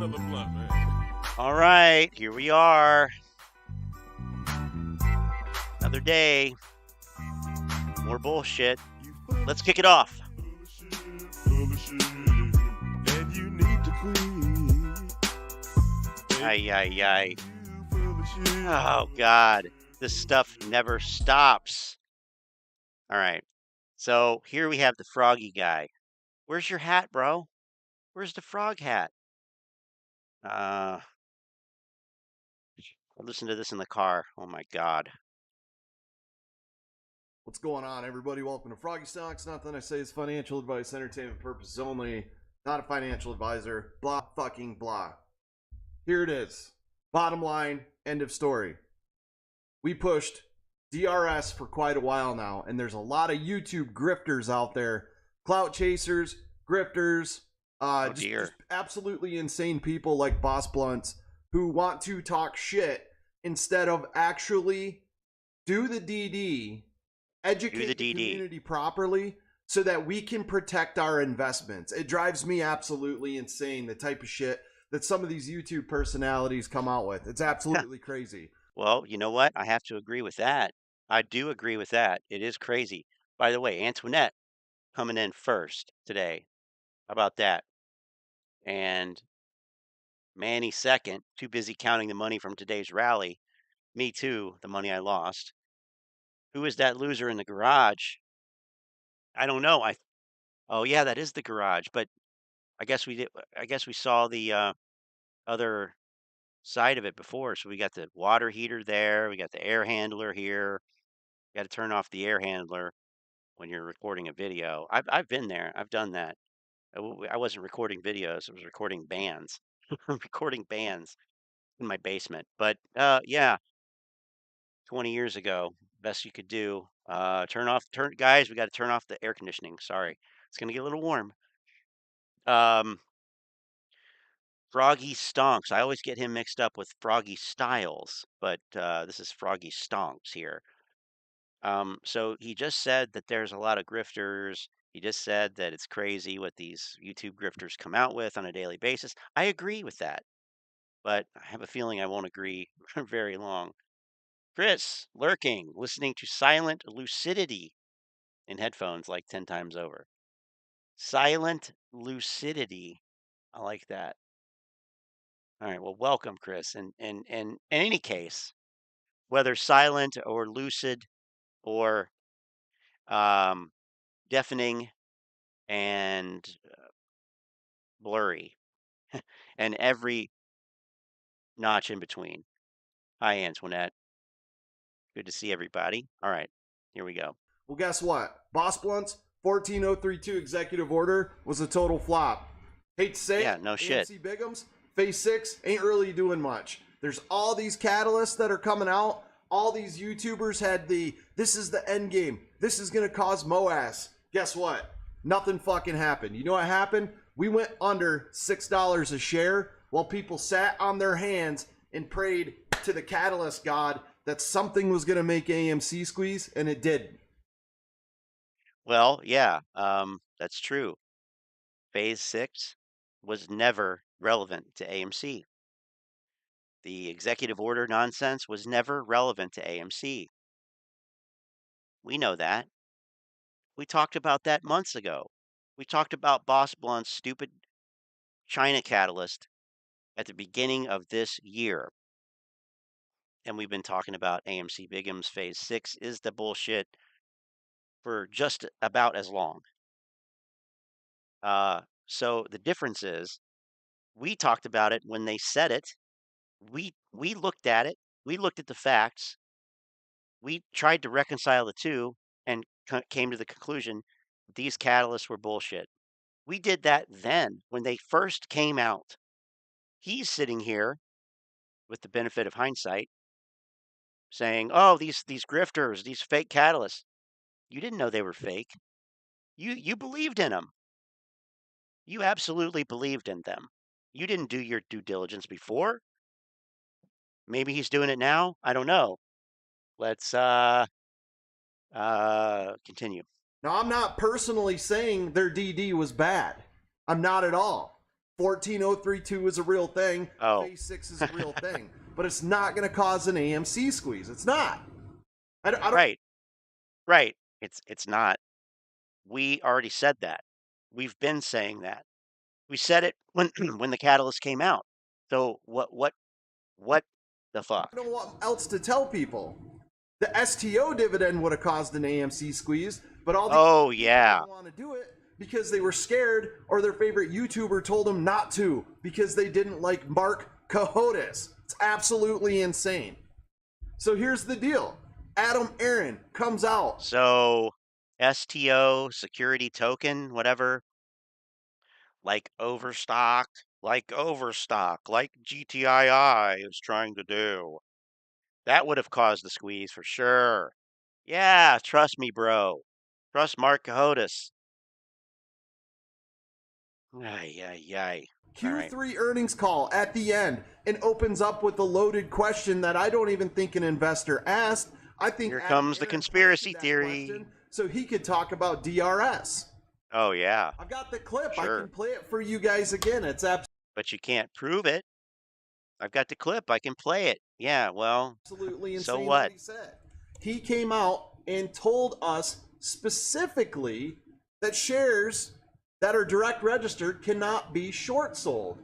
another blunt, man. All right, here we are. Another day. More bullshit. Let's kick it off. Full of shit, and you need to quit. Ay. You full of shit. Oh, God. This stuff never stops. All right. So here we have the Froggy guy. Where's your hat, bro? Where's the frog hat? I'll listen to this in the car. Oh, my God. What's going on, everybody? Welcome to Froggy Stocks. Nothing I say is financial advice, entertainment purposes only. Not a financial advisor. Blah fucking blah. Here it is. Bottom line, end of story. We pushed DRS for quite a while now, and there's a lot of YouTube grifters out there. Clout chasers, grifters, just absolutely insane people like Boss Blunts who want to talk shit instead of actually do the DD, educate the community properly so that we can protect our investments. It drives me absolutely insane, the type of shit that some of these YouTube personalities come out with. It's absolutely crazy. Well, you know what? I have to agree with that. I do agree with that. It is crazy. By the way, Antoinette coming in first today. How about that? And Manny second. Too busy counting the money from today's rally. Me too, the money I lost. Who is that loser in the garage? I don't know. Oh yeah, that is the garage. But I guess we did. I guess we saw the other side of it before. So we got the water heater there. We got the air handler here. You got to turn off the air handler when you're recording a video. I've been there. I've done that. I wasn't recording videos. I was recording bands. Recording bands in my basement. But yeah, 20 years ago, best you could do. Guys, we got to turn off the air conditioning. Sorry. It's going to get a little warm. Froggy Stonks. I always get him mixed up with Froggy Styles, but this is Froggy Stonks here. So he just said that there's a lot of grifters. He just said that it's crazy what these YouTube grifters come out with on a daily basis. I agree with that, but I have a feeling I won't agree for very long. Chris, lurking, listening to silent lucidity in headphones like 10 times over. Silent lucidity. I like that. All right. Well, welcome, Chris. And in any case, whether silent or lucid or deafening and blurry and every notch in between. Hi, Antoinette. Good to see everybody. All right. Here we go. Well, guess what? Boss Blunt's 14032 executive order was a total flop. Hate to say it, no shit. Amcbiggums, phase 6 ain't really doing much. There's all these catalysts that are coming out. All these YouTubers had this is the end game. This is going to cause Moass. Guess what? Nothing fucking happened. You know what happened? We went under $6 a share while people sat on their hands and prayed to the catalyst god that something was going to make AMC squeeze, and it did. Well, yeah, that's true. Phase 6 was never relevant to AMC. The executive order nonsense was never relevant to AMC. We know that. We talked about that months ago. We talked about Boss Blunt's stupid China catalyst at the beginning of this year. And we've been talking about Amcbiggums phase 6 is the bullshit for just about as long. So the difference is we talked about it when they said it. We looked at it. We looked at the facts. We tried to reconcile the two and came to the conclusion these catalysts were bullshit. We did that then when they first came out. He's sitting here with the benefit of hindsight saying, "Oh, these grifters, these fake catalysts." You didn't know they were fake. You believed in them. You absolutely believed in them. You didn't do your due diligence before. Maybe he's doing it now. I don't know. Let's continue. Now, I'm not personally saying their DD was bad. I'm not at all. 14032 is a real thing. Oh. Phase 6 is a real thing. But it's not going to cause an AMC squeeze. It's not. I don't Right. Right. It's not. We already said that. We've been saying that. We said it when when the catalyst came out. So what the fuck? know what else to tell people. The STO dividend would have caused an AMC squeeze, but all the Oh people yeah. didn't want to do it because they were scared or their favorite YouTuber told them not to because they didn't like Mark Kohrs. It's absolutely insane. So here's the deal. Adam Aaron comes out. So STO, security token, whatever, like overstock, like GTII is trying to do. That would have caused the squeeze for sure. Yeah, trust me, bro. Trust Mark Kohrs. Ay, ay, ay. All right. Q3 earnings call at the end and opens up with a loaded question that I don't even think an investor asked. I think Here Adam comes the Aaron conspiracy planted that theory. question so he could talk about DRS. Oh yeah, I've got the clip. I sure. can play it for you guys again. It's But you can't prove it. I've got the clip. I can play it. Yeah, well, absolutely so insane what? what he said. He came out and told us specifically that shares that are direct registered cannot be short sold.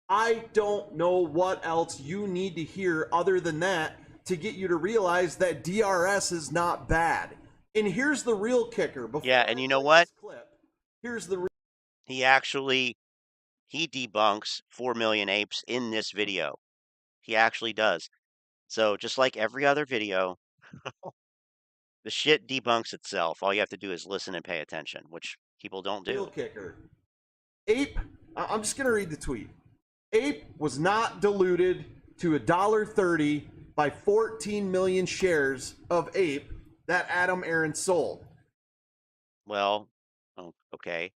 I don't know what else you need to hear other than that to get you to realize that DRS is not bad. And here's the real kicker. Before Yeah, and you know what? this clip, here's the He debunks 4 million apes in this video. He actually does. So just like every other video, the shit debunks itself. All you have to do is listen and pay attention, which people don't real do. kicker. Ape, I'm just going to read the tweet. Ape was not diluted to $1.30 by 14 million shares of Ape that Adam Aaron sold. Well, okay.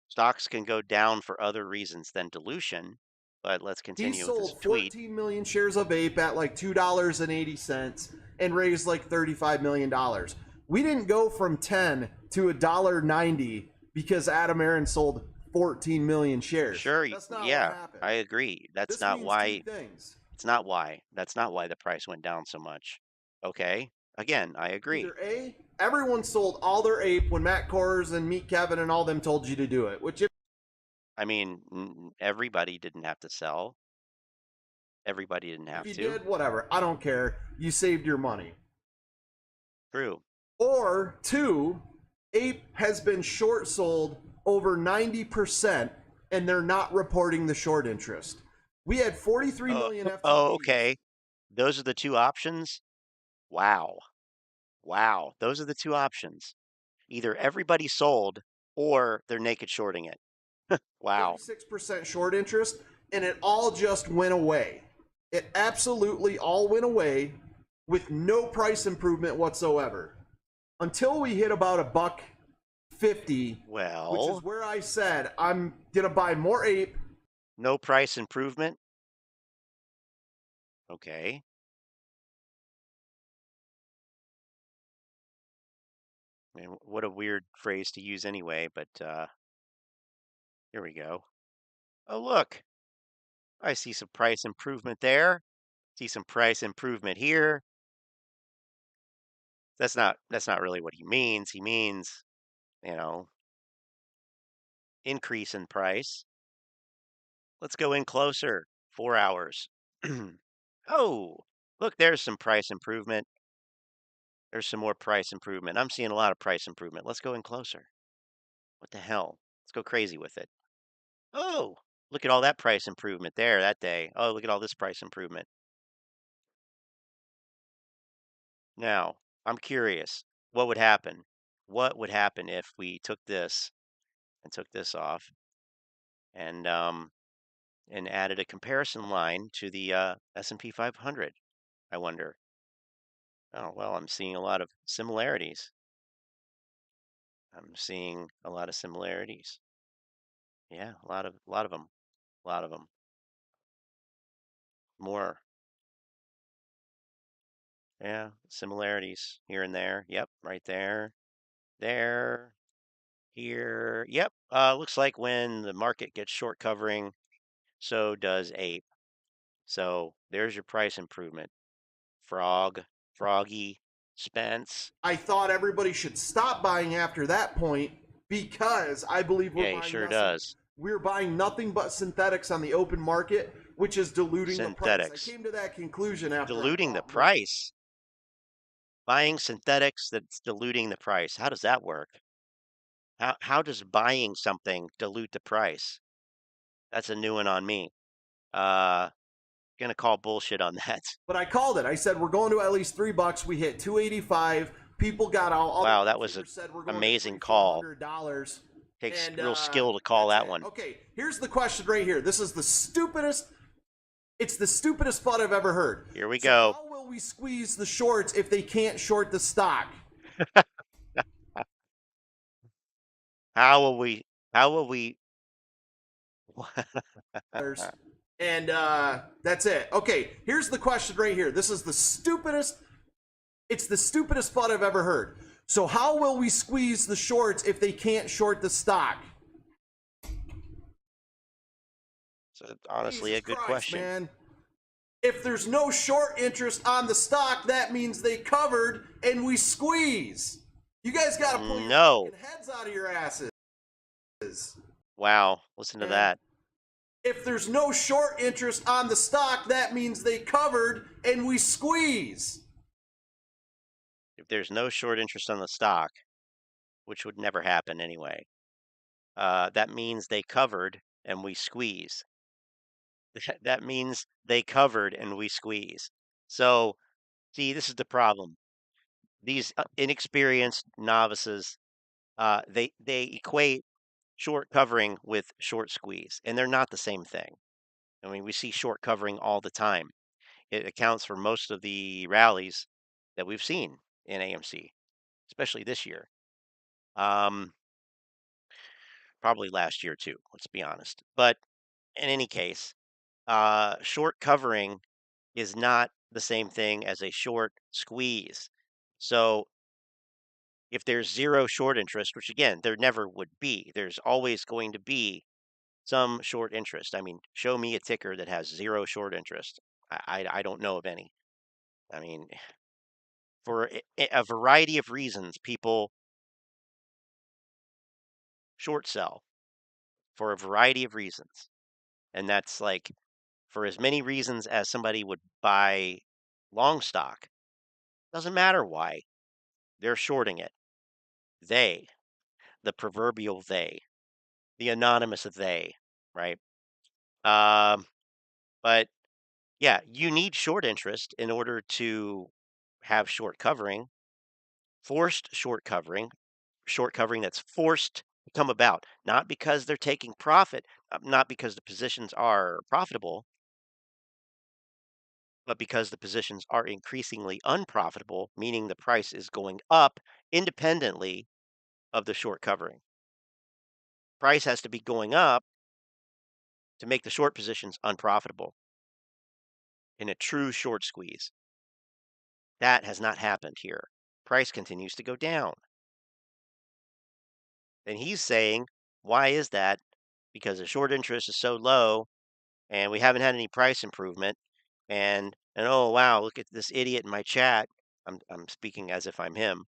Stocks can go down for other reasons than dilution, but let's He continue with this sold tweet. 14 million shares of Ape at like $2.80 and raised like $35 million. We didn't go from 10 to $1.90 because Adam Aaron sold 14 million shares. Sure, That's not yeah, what happened. I agree. That's This not means why. two things. It's not why. That's not why the price went down so much. Okay, again, I agree. Either A, everyone sold all their Ape when Matt Kohrs and Meet Kevin and all them told you to do it, which if I mean, everybody didn't have to sell. Everybody didn't have you to. did, whatever. I don't care. You saved your money. True. Or two, Ape has been short sold over 90% and they're not reporting the short interest. We had 43 million FTDs. Oh, okay. Those are the two options. Wow. Wow. Those are the two options. Either everybody sold or they're naked shorting it. Wow. 36% short interest, and it all just went away. It absolutely all went away with no price improvement whatsoever until we hit about $1.50, Well, which is where I said I'm gonna buy more Ape. no price improvement. Okay. I mean, what a weird phrase to use anyway, but here we go. Oh, look. I see some price improvement there. See some price improvement here. That's not really what he means. He means, you know, increase in price. Let's go in closer. 4 hours. Oh, look, there's some price improvement. There's some more price improvement. I'm seeing a lot of price improvement. Let's go in closer. What the hell? Let's go crazy with it. Oh, look at all that price improvement there that day. Oh, look at all this price improvement. Now, I'm curious, what would happen? What would happen if we took this and took this off and added a comparison line to the S&P 500? I wonder. Oh, well, I'm seeing a lot of similarities. I'm seeing a lot of similarities. Yeah, a lot of them. A lot of them. More. Yeah, similarities here and there. Yep, right there. There. Here, yep. Looks like when the market gets short covering, so does ape. So there's your price improvement. Froggy, Spence. I thought everybody should stop buying after that point because I believe Yeah, he sure nothing. does. We're buying nothing but synthetics on the open market, which is diluting the price. I Synthetics. came to that conclusion after Diluting the price. Buying synthetics that's diluting the price. How does that work? How does buying something dilute the price? That's a new one on me. Gonna call bullshit on that. But I called it. I said we're going to at least $3. We hit 285. People got all Wow, that was an said we're going amazing to call. $400. Takes real skill to call that one. Okay, here's the question right here. This is the stupidest. It's the stupidest thought I've ever heard. Here we go. How will we squeeze the shorts if they can't short the stock? How will we? And that's it. Okay, here's the question right here. This is the stupidest. It's the stupidest thought I've ever heard. So how will we squeeze the shorts if they can't short the stock? So honestly, Jesus a good Christ, question. Man. If there's no short interest on the stock, that means they covered and we squeeze. You guys got to pull your heads out of your asses. Wow, listen to that. If there's no short interest on the stock, that means they covered and we squeeze. If there's no short interest on the stock, which would never happen anyway, that means they covered and we squeeze. That means they covered and we squeeze. So, see, this is the problem. These inexperienced novices, they equate short covering with short squeeze, and they're not the same thing. I mean, we see short covering all the time. It accounts for most of the rallies that we've seen in AMC, especially this year. Probably last year too, let's be honest. But in any case, short covering is not the same thing as a short squeeze. So if there's zero short interest, which again, there never would be, there's always going to be some short interest. I mean, show me a ticker that has zero short interest. I don't know of any. I mean, for a variety of reasons, people short sell for a variety of reasons. And that's like for as many reasons as somebody would buy long stock. Doesn't matter why. They're shorting it. They, the proverbial they, the anonymous they, right? But yeah, you need short interest in order to have short covering, forced short covering that's forced to come about, not because they're taking profit, not because the positions are profitable, but because the positions are increasingly unprofitable, meaning the price is going up independently of the short covering. Price has to be going up to make the short positions unprofitable in a true short squeeze. That has not happened here. Price continues to go down. And he's saying, why is that? Because the short interest is so low and we haven't had any price improvement. And oh wow, look at this idiot in my chat. I'm speaking as if I'm him,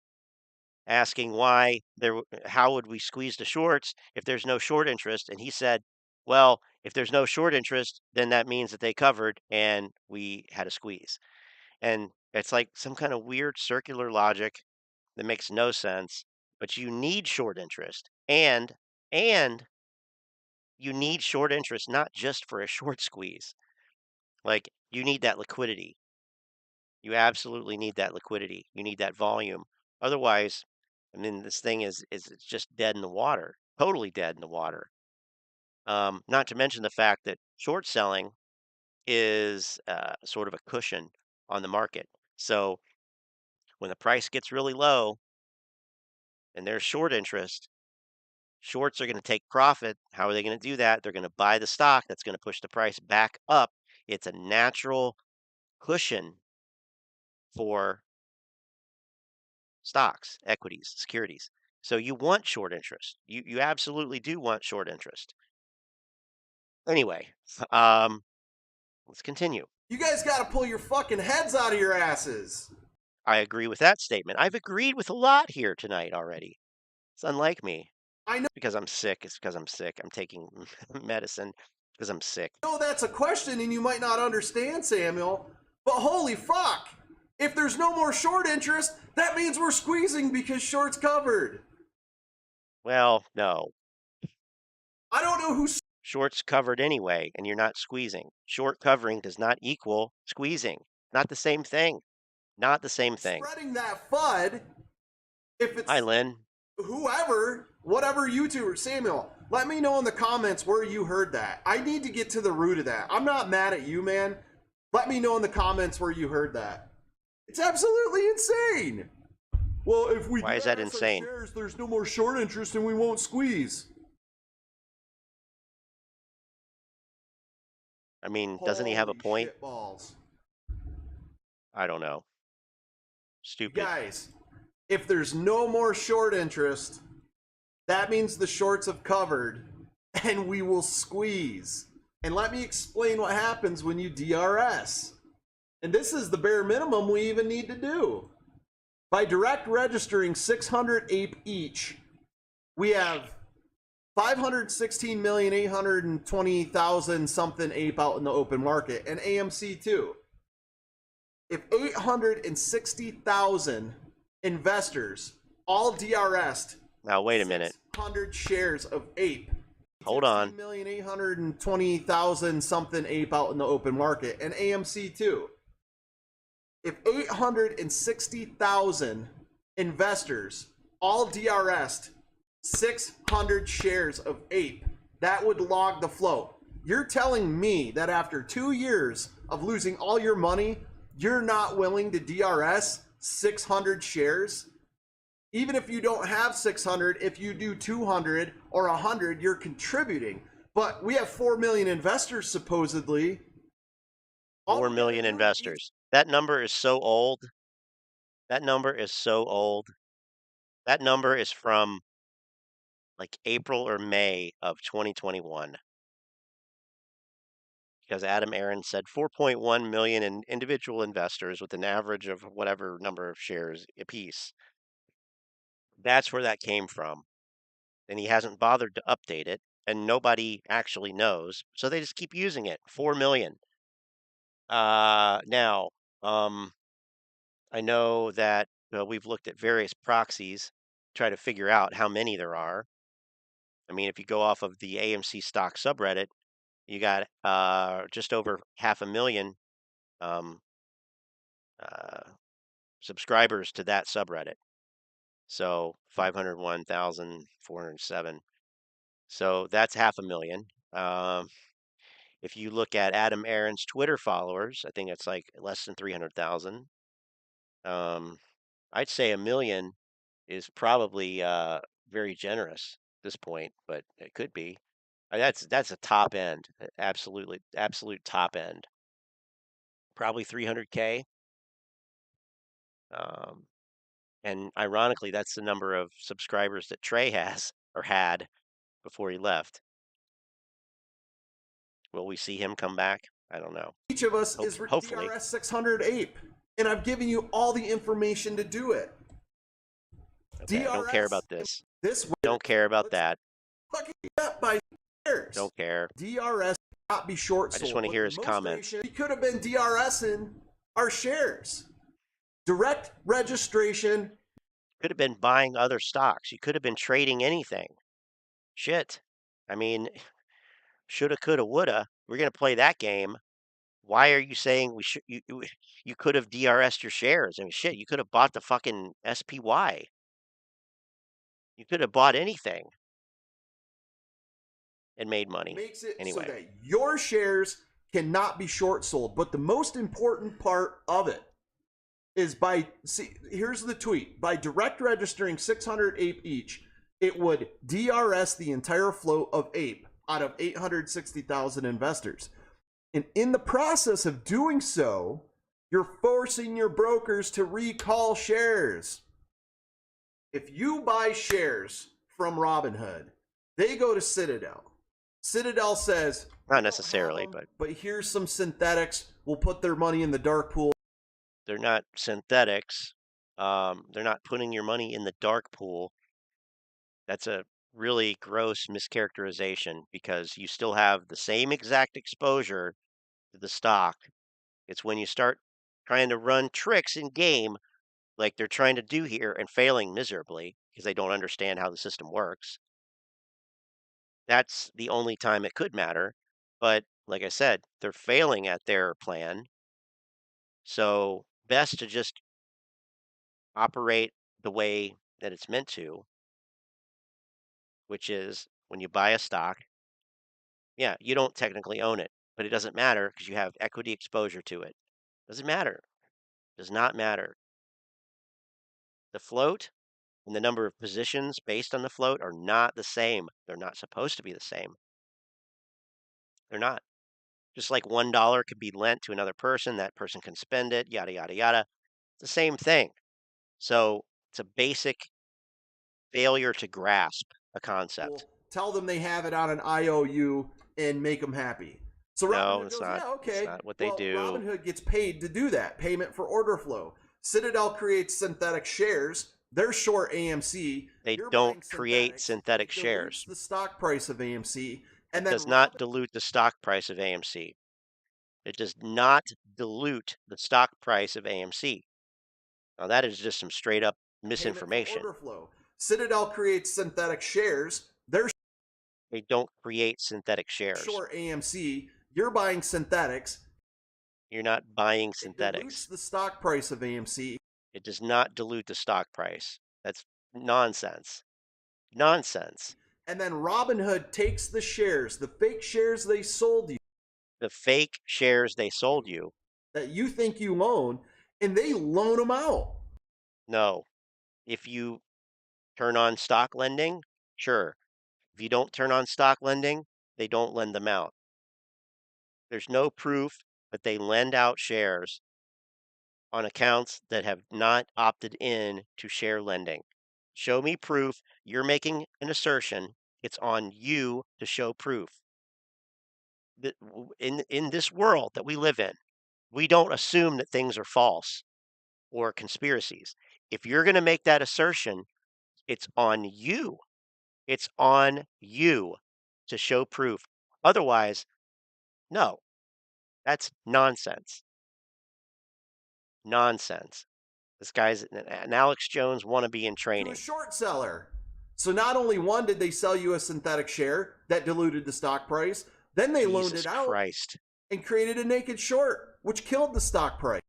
asking how would we squeeze the shorts if there's no short interest? And he said, well, if there's no short interest, then that means that they covered and we had a squeeze. And it's like some kind of weird circular logic that makes no sense. But you need short interest, and you need short interest not just for a short squeeze. Like you need that liquidity. You absolutely need that liquidity. You need that volume. Otherwise, I mean, this thing is it's just dead in the water, totally dead in the water. Not to mention the fact that short selling is sort of a cushion on the market. So when the price gets really low and there's short interest, shorts are going to take profit. How are they going to do that? They're going to buy the stock that's going to push the price back up. It's a natural cushion for stocks, equities, securities. So you want short interest. You absolutely do want short interest. Anyway, let's continue. You guys got to pull your fucking heads out of your asses. I agree with that statement. I've agreed with a lot here tonight already. It's unlike me. I know. Because I'm sick. It's because I'm sick. I'm taking medicine because I'm sick. I know that's a question and you might not understand, Samuel, but holy fuck. If there's no more short interest, that means we're squeezing because short's covered. Well, no. I don't know who's Short's covered anyway, and you're not squeezing. Short covering does not equal squeezing. Not the same thing. Not the same thing. spreading that FUD. If it's Hi, Lynn. whoever, whatever YouTuber, Samuel, let me know in the comments where you heard that. I need to get to the root of that. I'm not mad at you, man. Let me know in the comments where you heard that. It's absolutely insane. Well, if we Why is that DRS our insane? shares, there's no more short interest and we won't squeeze. I mean, doesn't he have a Holy point? shitballs. I don't know. Stupid. Guys, if there's no more short interest, that means the shorts have covered and we will squeeze. And let me explain what happens when you DRS. And this is the bare minimum we even need to do. By direct registering 600 APE each, we have 516,820,000 something APE out in the open market, and AMC too. If 860,000 investors all DRS'd Now, wait a minute. 600 shares of APE. Hold on. 16,820,000 something APE out in the open market, and AMC too. If 860,000 investors all DRS'd 600 shares of APE, that would log the float. You're telling me that after 2 years of losing all your money, you're not willing to DRS 600 shares? Even if you don't have 600, if you do 200 or 100, you're contributing. But we have 4 million investors, supposedly. 4 million investors. That number is so old. That number is so old. That number is from like April or May of 2021. Because Adam Aaron said 4.1 million in individual investors with an average of whatever number of shares apiece. That's where that came from. And he hasn't bothered to update it, and nobody actually knows. So they just keep using it. 4 million. Now, I know that we've looked at various proxies, try to figure out how many there are. I mean, if you go off of the AMC stock subreddit, you got just over 500,000 subscribers to that subreddit. So 501,407. So that's 500,000. If you look at Adam Aaron's Twitter followers, I think it's like less than 300,000. I'd say 1 million is probably very generous at this point, but it could be. That's a top end, absolute top end. Probably 300K. And ironically, that's the number of subscribers that Trey has or had before he left. Will we see him come back? I don't know. Each of us is Hopefully. DRS 600 APE, and I've given you all the information to do it. Okay, I don't care about this. This way, Don't care about that. fucking up by shares. Don't care. DRS not be short I sold. just want to hear his comment. We could have been DRSing our shares. Direct registration. Could have been buying other stocks. You could have been trading anything. Shit. I mean, shoulda, coulda, woulda. We're gonna play that game. Why are you saying we should? You could have DRS'd your shares. I mean, shit. You could have bought the fucking SPY. You could have bought anything and made money. Makes it Anyway. so that your shares cannot be short sold. But the most important part of it is here's the tweet. By direct registering 600 APE each, it would DRS the entire float of APE out of 860,000 investors. And in the process of doing so, you're forcing your brokers to recall shares. If you buy shares from Robinhood, they go to Citadel. Citadel says, Not necessarily, but here's some synthetics. We'll put their money in the dark pool. they're not synthetics. They're not putting your money in the dark pool. That's a really gross mischaracterization because you still have the same exact exposure to the stock. It's when you start trying to run tricks in game like they're trying to do here and failing miserably because they don't understand how the system works. That's the only time it could matter. But like I said, they're failing at their plan. So best to just operate the way that it's meant to, which is when you buy a stock, yeah, you don't technically own it, but it doesn't matter because you have equity exposure to it. Doesn't matter. Does not matter. The float and the number of positions based on the float are not the same. They're not supposed to be the same. They're not. Just like $1 could be lent to another person, that person can spend it, yada, yada, yada. It's the same thing. So it's a basic failure to grasp a concept. Tell them they have it on an IOU and make them happy. So No, Robinhood it's goes, not. yeah, okay. It's not what they do. Robinhood gets paid to do that, payment for order flow. Citadel creates synthetic shares. They're short AMC. They You're don't buying create synthetic It dilutes shares. the stock price of AMC. And It then does not dilute the stock price of AMC. It does not dilute the stock price of AMC. Now that is just some straight up misinformation. Order flow. Citadel creates synthetic shares. They're They don't create synthetic shares. short AMC. You're buying synthetics. You're not buying It dilutes synthetics. the stock price of AMC. It does not dilute the stock price. That's nonsense. Nonsense. And then Robinhood takes the shares, the fake shares they sold you, The fake shares they sold you. that you think you own, and they loan them out. No. If you turn on stock lending, sure. If you don't turn on stock lending, they don't lend them out. There's no proof that they lend out shares on accounts that have not opted in to share lending. Show me proof. You're making an assertion. It's on you to show proof. In this world that we live in, we don't assume that things are false or conspiracies. If you're going to make that assertion, it's on you. It's on you to show proof. Otherwise, no, that's nonsense. Nonsense. This guy's an Alex Jones wannabe in training. To a short seller. So not only one did they sell you a synthetic share that diluted the stock price, then they loaned it out and created a naked short, which killed the stock price.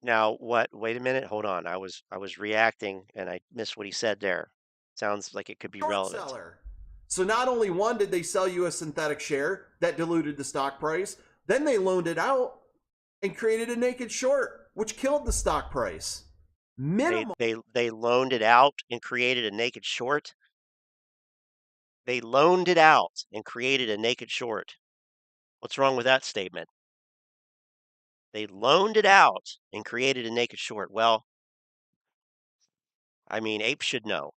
Now what? Wait a minute. Hold on. I was reacting and I missed what he said there. Sounds like it could be relevant. Seller. So not only one did they sell you a synthetic share that diluted the stock price, then they loaned it out and created a naked short, which killed the stock price. Minimum. They loaned it out and created a naked short. They loaned it out and created a naked short. What's wrong with that statement? They loaned it out and created a naked short. Well, I mean, apes should know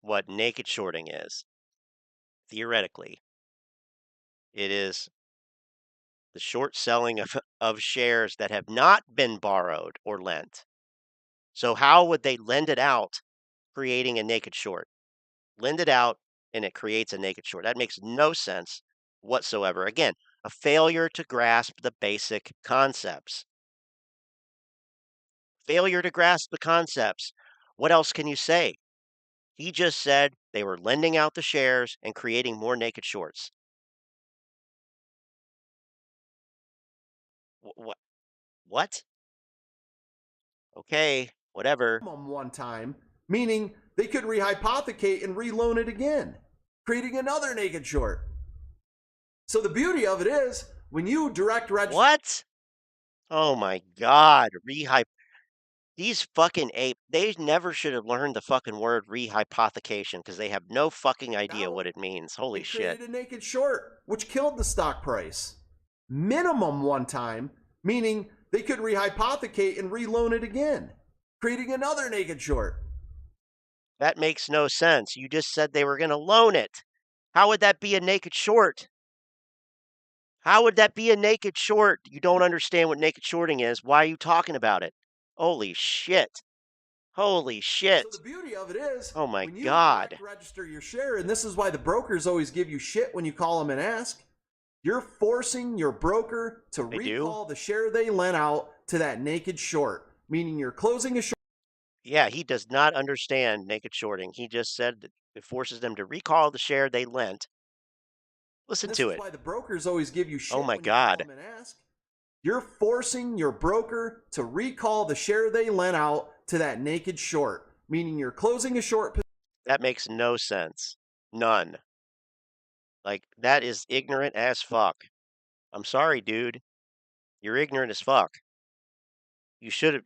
what naked shorting is. Theoretically, it is the short selling of shares that have not been borrowed or lent. So how would they lend it out, creating a naked short? Lend it out and it creates a naked short. That makes no sense whatsoever. Again, a failure to grasp the basic concepts. Failure to grasp the concepts. What else can you say? He just said they were lending out the shares and creating more naked shorts. What? Okay, whatever. One time, meaning they could rehypothecate and reloan it again, creating another naked short. So the beauty of it is, when you direct register... What? Oh my God, these fucking apes, they never should have learned the fucking word rehypothecation because they have no fucking idea what it means. Holy shit. Created a naked short, which killed the stock price. Minimum one time, meaning they could rehypothecate and reloan it again, creating another naked short. That makes no sense. You just said they were going to loan it. How would that be a naked short? How would that be a naked short? You don't understand what naked shorting is. Why are you talking about it? Holy shit. Holy shit. So the beauty of it is, Oh my when you God. direct register your share, and this is why the brokers always give you shit when you call them and ask, you're forcing your broker to They do? recall the share they lent out to that naked short, meaning you're closing a short. Yeah, he does not understand naked shorting. He just said that it forces them to recall the share they lent. Listen This to is it. why the brokers always give you Oh shit my when you call God. them and ask. You're forcing your broker to recall the share they lent out to that naked short, meaning you're closing a short. That makes no sense. None. Like, that is ignorant as fuck. I'm sorry, dude. You're ignorant as fuck. You should have.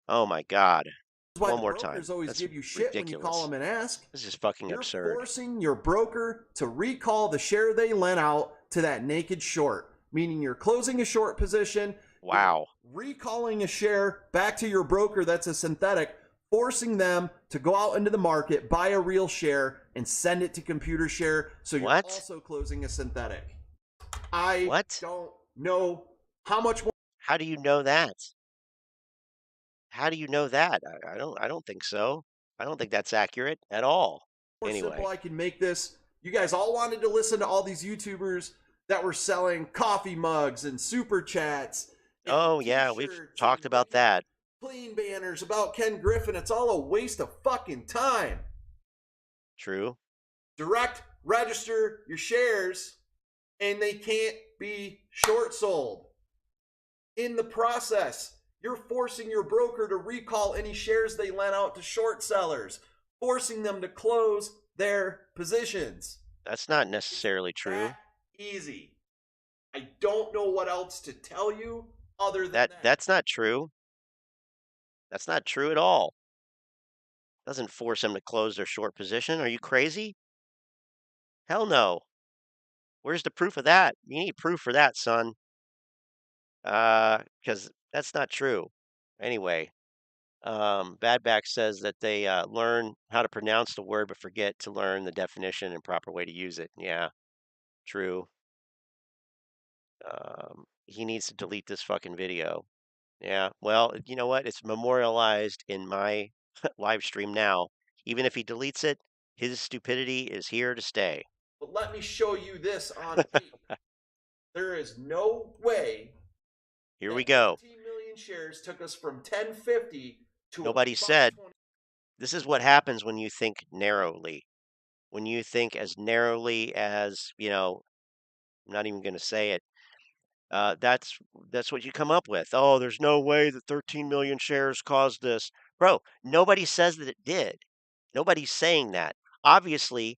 Oh my God. This is why One the more time. brokers always That's give you shit when you call ridiculous. them and ask. This is fucking You're absurd. forcing your broker to recall the share they lent out to that naked short, meaning you're closing a short position. Wow. Recalling a share back to your broker that's a synthetic, forcing them to go out into the market, buy a real share, and send it to computer share. So you're What? also closing a synthetic. I What? don't know how much more How do you know that? How do you know that? I don't think so. I don't think that's accurate at all. simple Anyway. I can make this. You guys all wanted to listen to all these YouTubers that were selling coffee mugs and super chats. And Oh yeah, we've t-shirts talked and about making that. clean banners about Ken Griffin. It's all a waste of fucking time. True. Direct register your shares and they can't be short sold. In the process, you're forcing your broker to recall any shares they lent out to short sellers, forcing them to close their positions. That's not necessarily true. That easy. I don't know what else to tell you other than that. That's not true. That's not true at all. Doesn't force them to close their short position. Are you crazy? Hell no. Where's the proof of that? You need proof for that, son. Because that's not true. Anyway, Badback says that they learn how to pronounce the word but forget to learn the definition and proper way to use it. Yeah, true. He needs to delete this fucking video. Yeah, well, you know what? It's memorialized in my live stream now. Even if he deletes it, his stupidity is here to stay. But let me show you this on tape. There is no way Here that we go. 13 million shares took us from 1050 to Nobody said. This is what happens when you think narrowly. When you think as narrowly as, I'm not even going to say it. That's what you come up with. Oh, there's no way that 13 million shares caused this. Bro, nobody says that it did. Nobody's saying that. Obviously,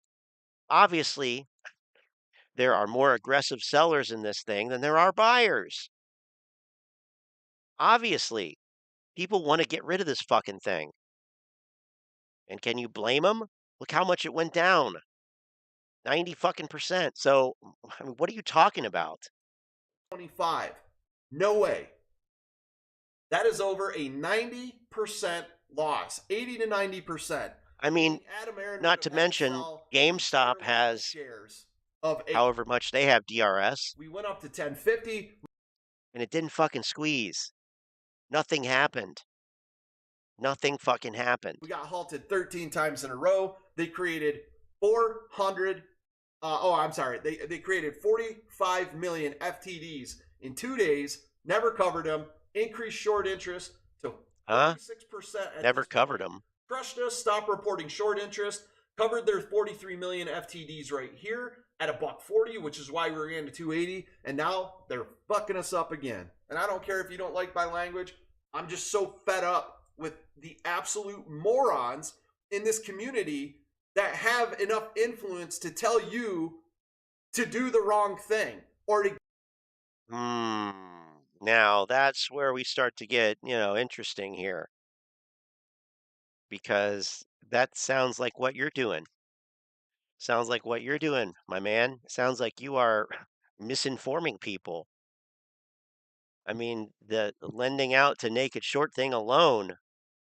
there are more aggressive sellers in this thing than there are buyers. Obviously, people want to get rid of this fucking thing. And can you blame them? Look how much it went down. 90 fucking percent. So, I mean, what are you talking about? 25. No way. That is over a 90% loss. 80 to 90%. I mean, Adam Aaron not to mention, GameStop has shares of however much they have DRS, we went up to 1050. and it didn't fucking squeeze. Nothing happened. Nothing fucking happened. We got halted 13 times in a row. They created 400. I'm sorry. They created 45 million FTDs in 2 days. Never covered them. Increased short interest to 46%. Never covered them. Crushed us. Stopped reporting short interest. Covered their 43 million FTDs right here at $1.40, which is why we ran to 280. And now they're fucking us up again. And I don't care if you don't like my language. I'm just so fed up with the absolute morons in this community that have enough influence to tell you to do the wrong thing or to. Now that's where we start to get, interesting here. Because that sounds like what you're doing. Sounds like what you're doing, my man. Sounds like you are misinforming people. I mean, the lending out to naked short thing alone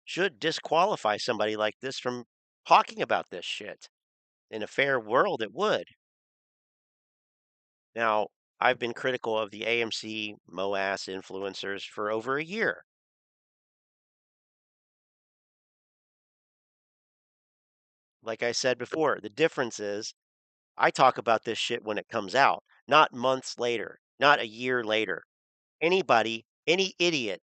should disqualify somebody like this from talking about this shit. In a fair world, it would. Now, I've been critical of the AMC Moass influencers for over a year. Like I said before, the difference is I talk about this shit when it comes out, not months later, not a year later. Anybody, any idiot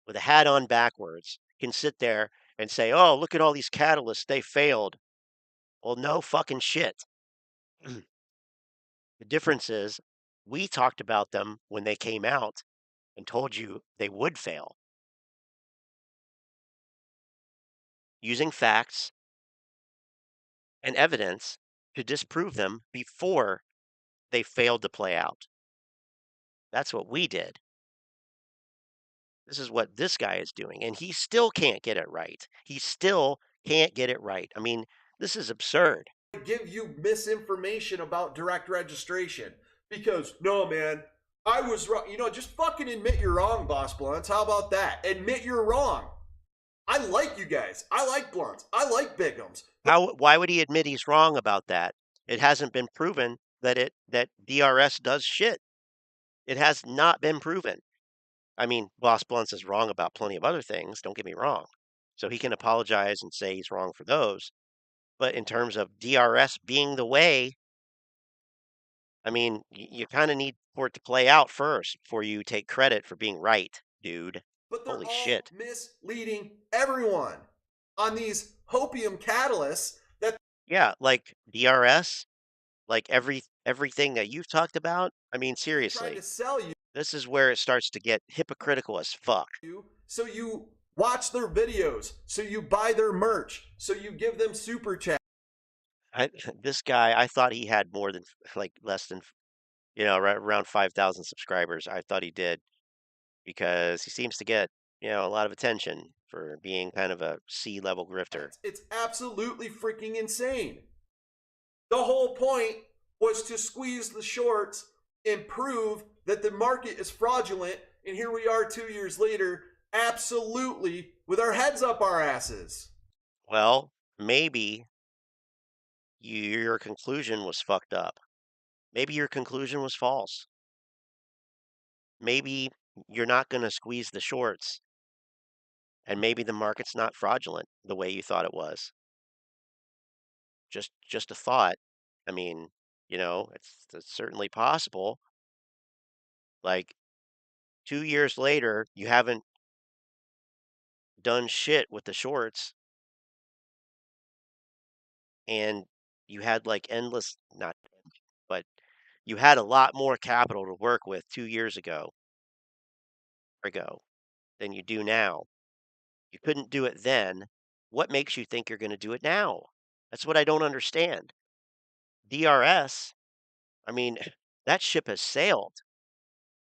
with a hat on backwards can sit there and say, "Oh, look at all these catalysts, they failed." Well, no fucking shit. The difference is we talked about them when they came out and told you they would fail using facts and evidence to disprove them before they failed to play out. That's what we did. This is what this guy is doing, and he still can't get it right. He still can't get it right. I mean, this is absurd. Give you misinformation about direct registration because no, man, I was wrong. You know, just fucking admit you're wrong, Boss Blunts. How about that? Admit you're wrong. I like you guys. I like Blunts. I like Biggums. Why would he admit he's wrong about that? It hasn't been proven that DRS does shit. It has not been proven. I mean, Boss Blunts is wrong about plenty of other things, don't get me wrong. So he can apologize and say he's wrong for those. But in terms of DRS being the way, I mean, you kind of need for it to play out first before you take credit for being right, dude. But they're Holy all shit. misleading everyone on these hopium catalysts that Yeah, like DRS, like everything that you've talked about. I mean, they're trying to seriously, sell you. this is where it starts to get hypocritical as fuck. So you watch their videos, so you buy their merch, so you give them super chat. This guy, I thought he had more than like less than, right around 5,000 subscribers. I thought he did because he seems to get, a lot of attention for being kind of a C-level grifter. It's absolutely freaking insane. The whole point was to squeeze the shorts and prove that the market is fraudulent. And here we are 2 years later, absolutely with our heads up our asses. Well, maybe your conclusion was fucked up. Maybe your conclusion was false. Maybe you're not going to squeeze the shorts, and maybe the market's not fraudulent the way you thought it was. Just a thought. I mean, it's certainly possible. Like 2 years later, you haven't done shit with the shorts, and you had like endless, not, but you had a lot more capital to work with 2 years ago than you do now. You couldn't do it then. What makes you think you're going to do it now? That's what I don't understand. DRS, I mean, that ship has sailed.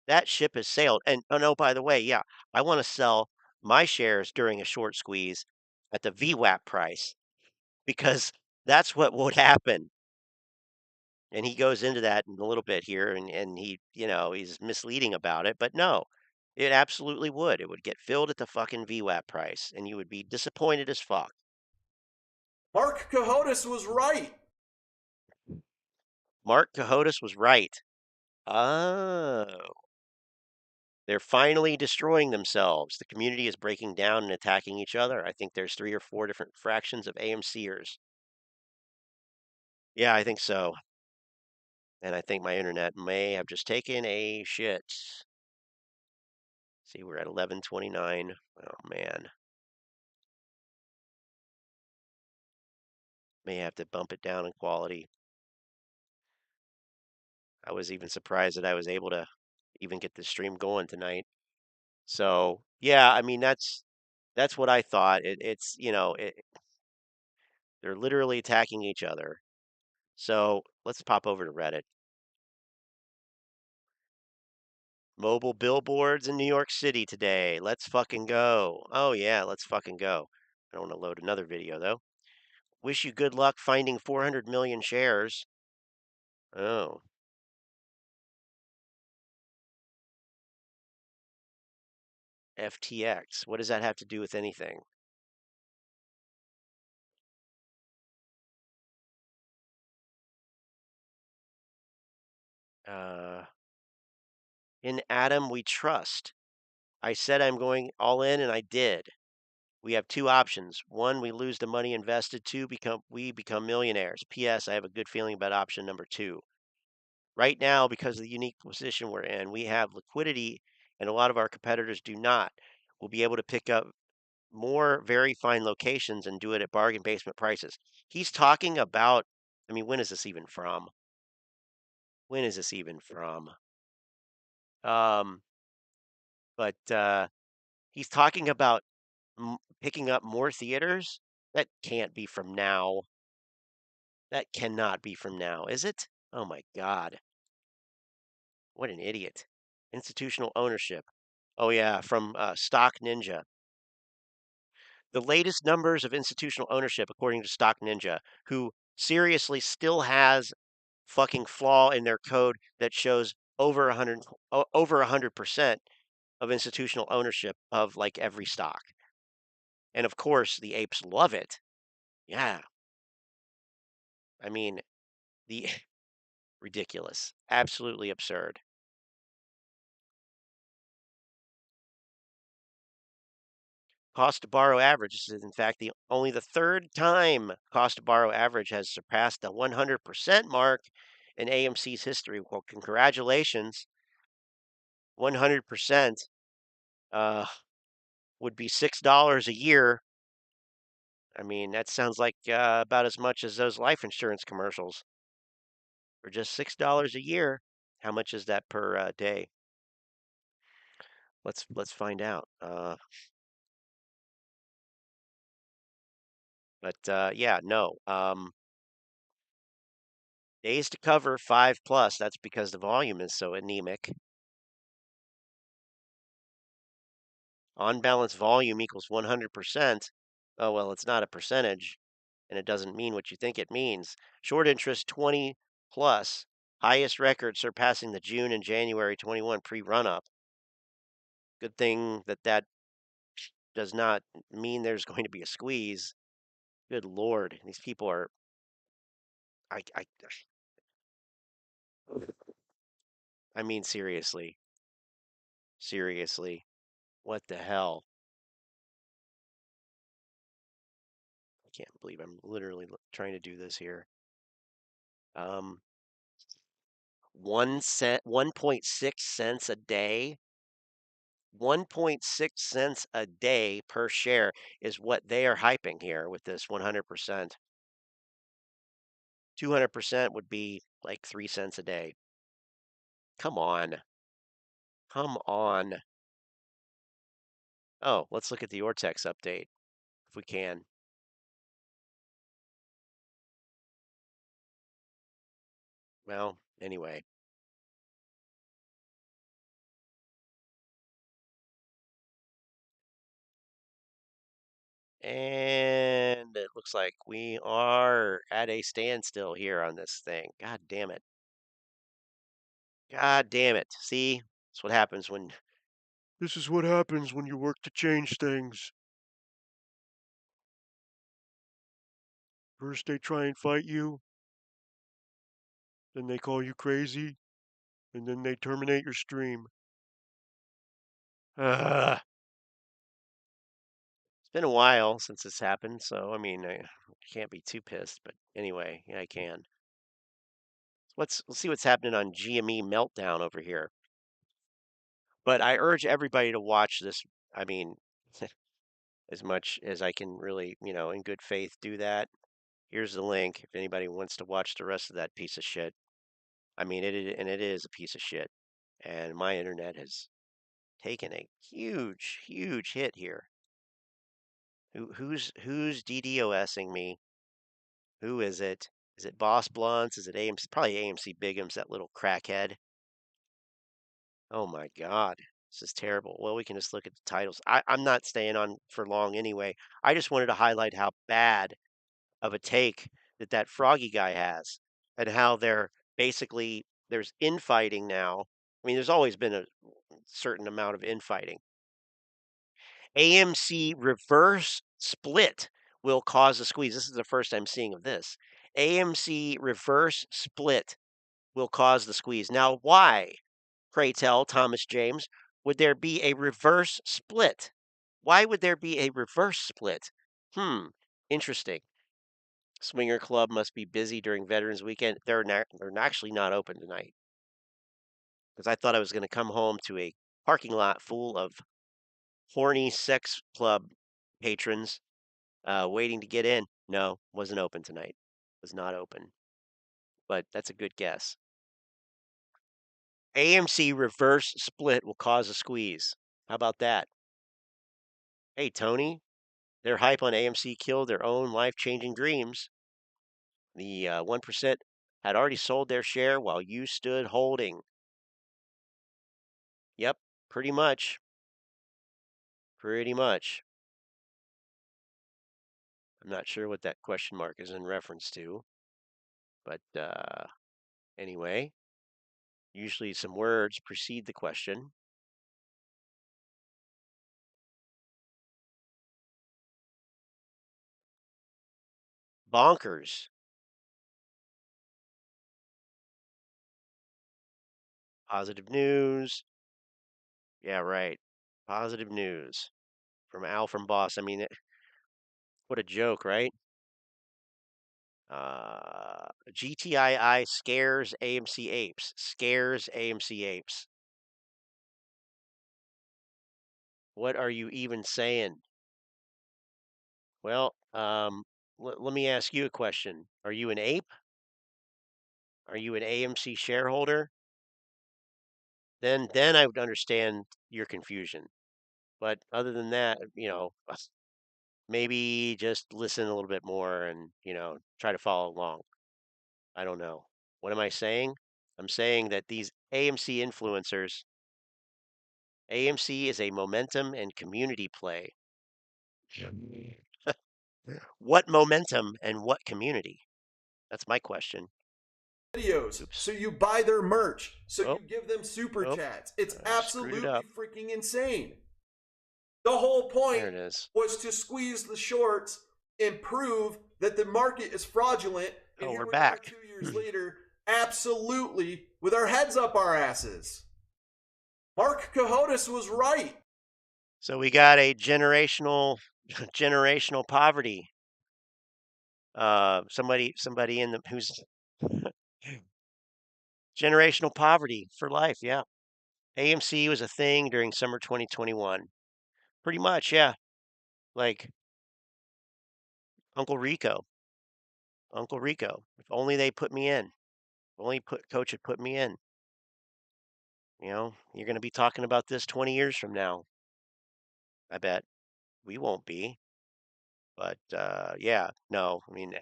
That ship has sailed. And oh no, by the way, yeah, I want to sell my shares during a short squeeze at the VWAP price because that's what would happen. And he goes into that in a little bit here and he, he's misleading about it, but no, it absolutely would. It would get filled at the fucking VWAP price and you would be disappointed as fuck. Mark Cohodes was right. Mark Cohodes was right. Oh, they're finally destroying themselves. The community is breaking down and attacking each other. I think there's 3 or 4 different fractions of AMCers. Yeah, I think so. And I think my internet may have just taken a shit. See, we're at 11:29. Oh man. May have to bump it down in quality. I was even surprised that I was able to even get the stream going tonight. So, yeah, I mean that's what I thought. They're literally attacking each other. So, let's pop over to Reddit. Mobile billboards in New York City today. Let's fucking go. Oh yeah, let's fucking go. I don't want to load another video though. Wish you good luck finding 400 million shares. Oh. FTX. What does that have to do with anything? In Adam we trust. I said I'm going all in, and I did. We have two options. One, we lose the money invested. Two, we become millionaires. P.S. I have a good feeling about option number two. Right now, because of the unique position we're in, we have liquidity, and a lot of our competitors do not. We'll be able to pick up more very fine locations and do it at bargain basement prices. He's talking about, I mean, when is this even from? When is this even from? Um, but he's talking about picking up more theaters. That can't be from now. That cannot be from now, is it? Oh my God. What an idiot. Institutional ownership. Oh, yeah, from Stock Ninja. The latest numbers of institutional ownership, according to Stock Ninja, who seriously still has fucking flaw in their code that shows over 100% of institutional ownership of like every stock. And of course, the apes love it. Yeah. I mean, the ridiculous, absolutely absurd. Cost to borrow average. This is, in fact, only the third time cost to borrow average has surpassed the 100% mark in AMC's history. Well, congratulations. 100% would be $6 a year. I mean, that sounds like about as much as those life insurance commercials. For just $6 a year, how much is that per day? Let's find out. But yeah, no. Days to cover 5+. That's because the volume is so anemic. On balance volume equals 100%. Oh, well, it's not a percentage, and it doesn't mean what you think it means. Short interest 20+. Highest record surpassing the June and January 21 pre-run up. Good thing that does not mean there's going to be a squeeze. Good Lord, these people are. I mean, seriously, what the hell? I can't believe I'm literally trying to do this here. 1.6 cents a day. 1.6 cents a day per share is what they are hyping here with this 100%. 200% would be like 3 cents a day. Come on. Come on. Oh, let's look at the Ortex update if we can. Well, anyway. And it looks like we are at a standstill here on this thing. God damn it. God damn it. See? That's what happens when. This is what happens when you work to change things. First they try and fight you, then they call you crazy, and then they terminate your stream. It's been a while since this happened, so I mean, I can't be too pissed, but anyway, yeah, I can. Let's see what's happening on GME Meltdown over here. But I urge everybody to watch this. I mean, as much as I can really, in good faith do that. Here's the link if anybody wants to watch the rest of that piece of shit. I mean, it is a piece of shit. And my internet has taken a huge, huge hit here. Who's DDoSing me? Who is it? Is it Boss Blunts? Is it AMC? Probably Amcbiggums, that little crackhead. Oh my God. This is terrible. Well, we can just look at the titles. I'm not staying on for long anyway. I just wanted to highlight how bad of a take that Froggy guy has and how there's infighting now. I mean, there's always been a certain amount of infighting. AMC reverse split will cause a squeeze. This is the first I'm seeing of this. AMC reverse split will cause the squeeze. Now, why, pray tell, Thomas James, would there be a reverse split? Why would there be a reverse split? Interesting. Swinger Club must be busy during Veterans Weekend. They're actually not open tonight because I thought I was going to come home to a parking lot full of horny sex club patrons waiting to get in. No, wasn't open tonight. Was not open. But that's a good guess. AMC reverse split will cause a squeeze. How about that? Hey, Tony, their hype on AMC killed their own life-changing dreams. The 1% had already sold their share while you stood holding. Yep, pretty much. Pretty much. I'm not sure what that question mark is in reference to. But anyway, usually some words precede the question. Bonkers. Positive news. Yeah, right. Positive news from Al from Boss. I mean, what a joke, right? GTII scares AMC apes. Scares AMC apes. What are you even saying? Well, let me ask you a question. Are you an ape? Are you an AMC shareholder? Then I would understand your confusion. But other than that, maybe just listen a little bit more and, try to follow along. I don't know. What am I saying? I'm saying that these AMC influencers, AMC is a momentum and community play. What momentum and what community? That's my question. Videos. Oops. So you buy their merch. So Oh. you give them super Oh. chats. It's I screwed it absolutely up. freaking insane. The whole point There it is. was to squeeze the shorts and prove that the market is fraudulent. And Oh, here we're we back. are 2 years later, absolutely with our heads up our asses. Mark Kohrs was right. So we got a generational poverty. Somebody in the who's generational poverty for life. Yeah. AMC was a thing during summer 2021. Pretty much, yeah. Like Uncle Rico. Uncle Rico. If only they put me in. If only coach had put me in. You're going to be talking about this 20 years from now. I bet we won't be. But yeah, no. I mean,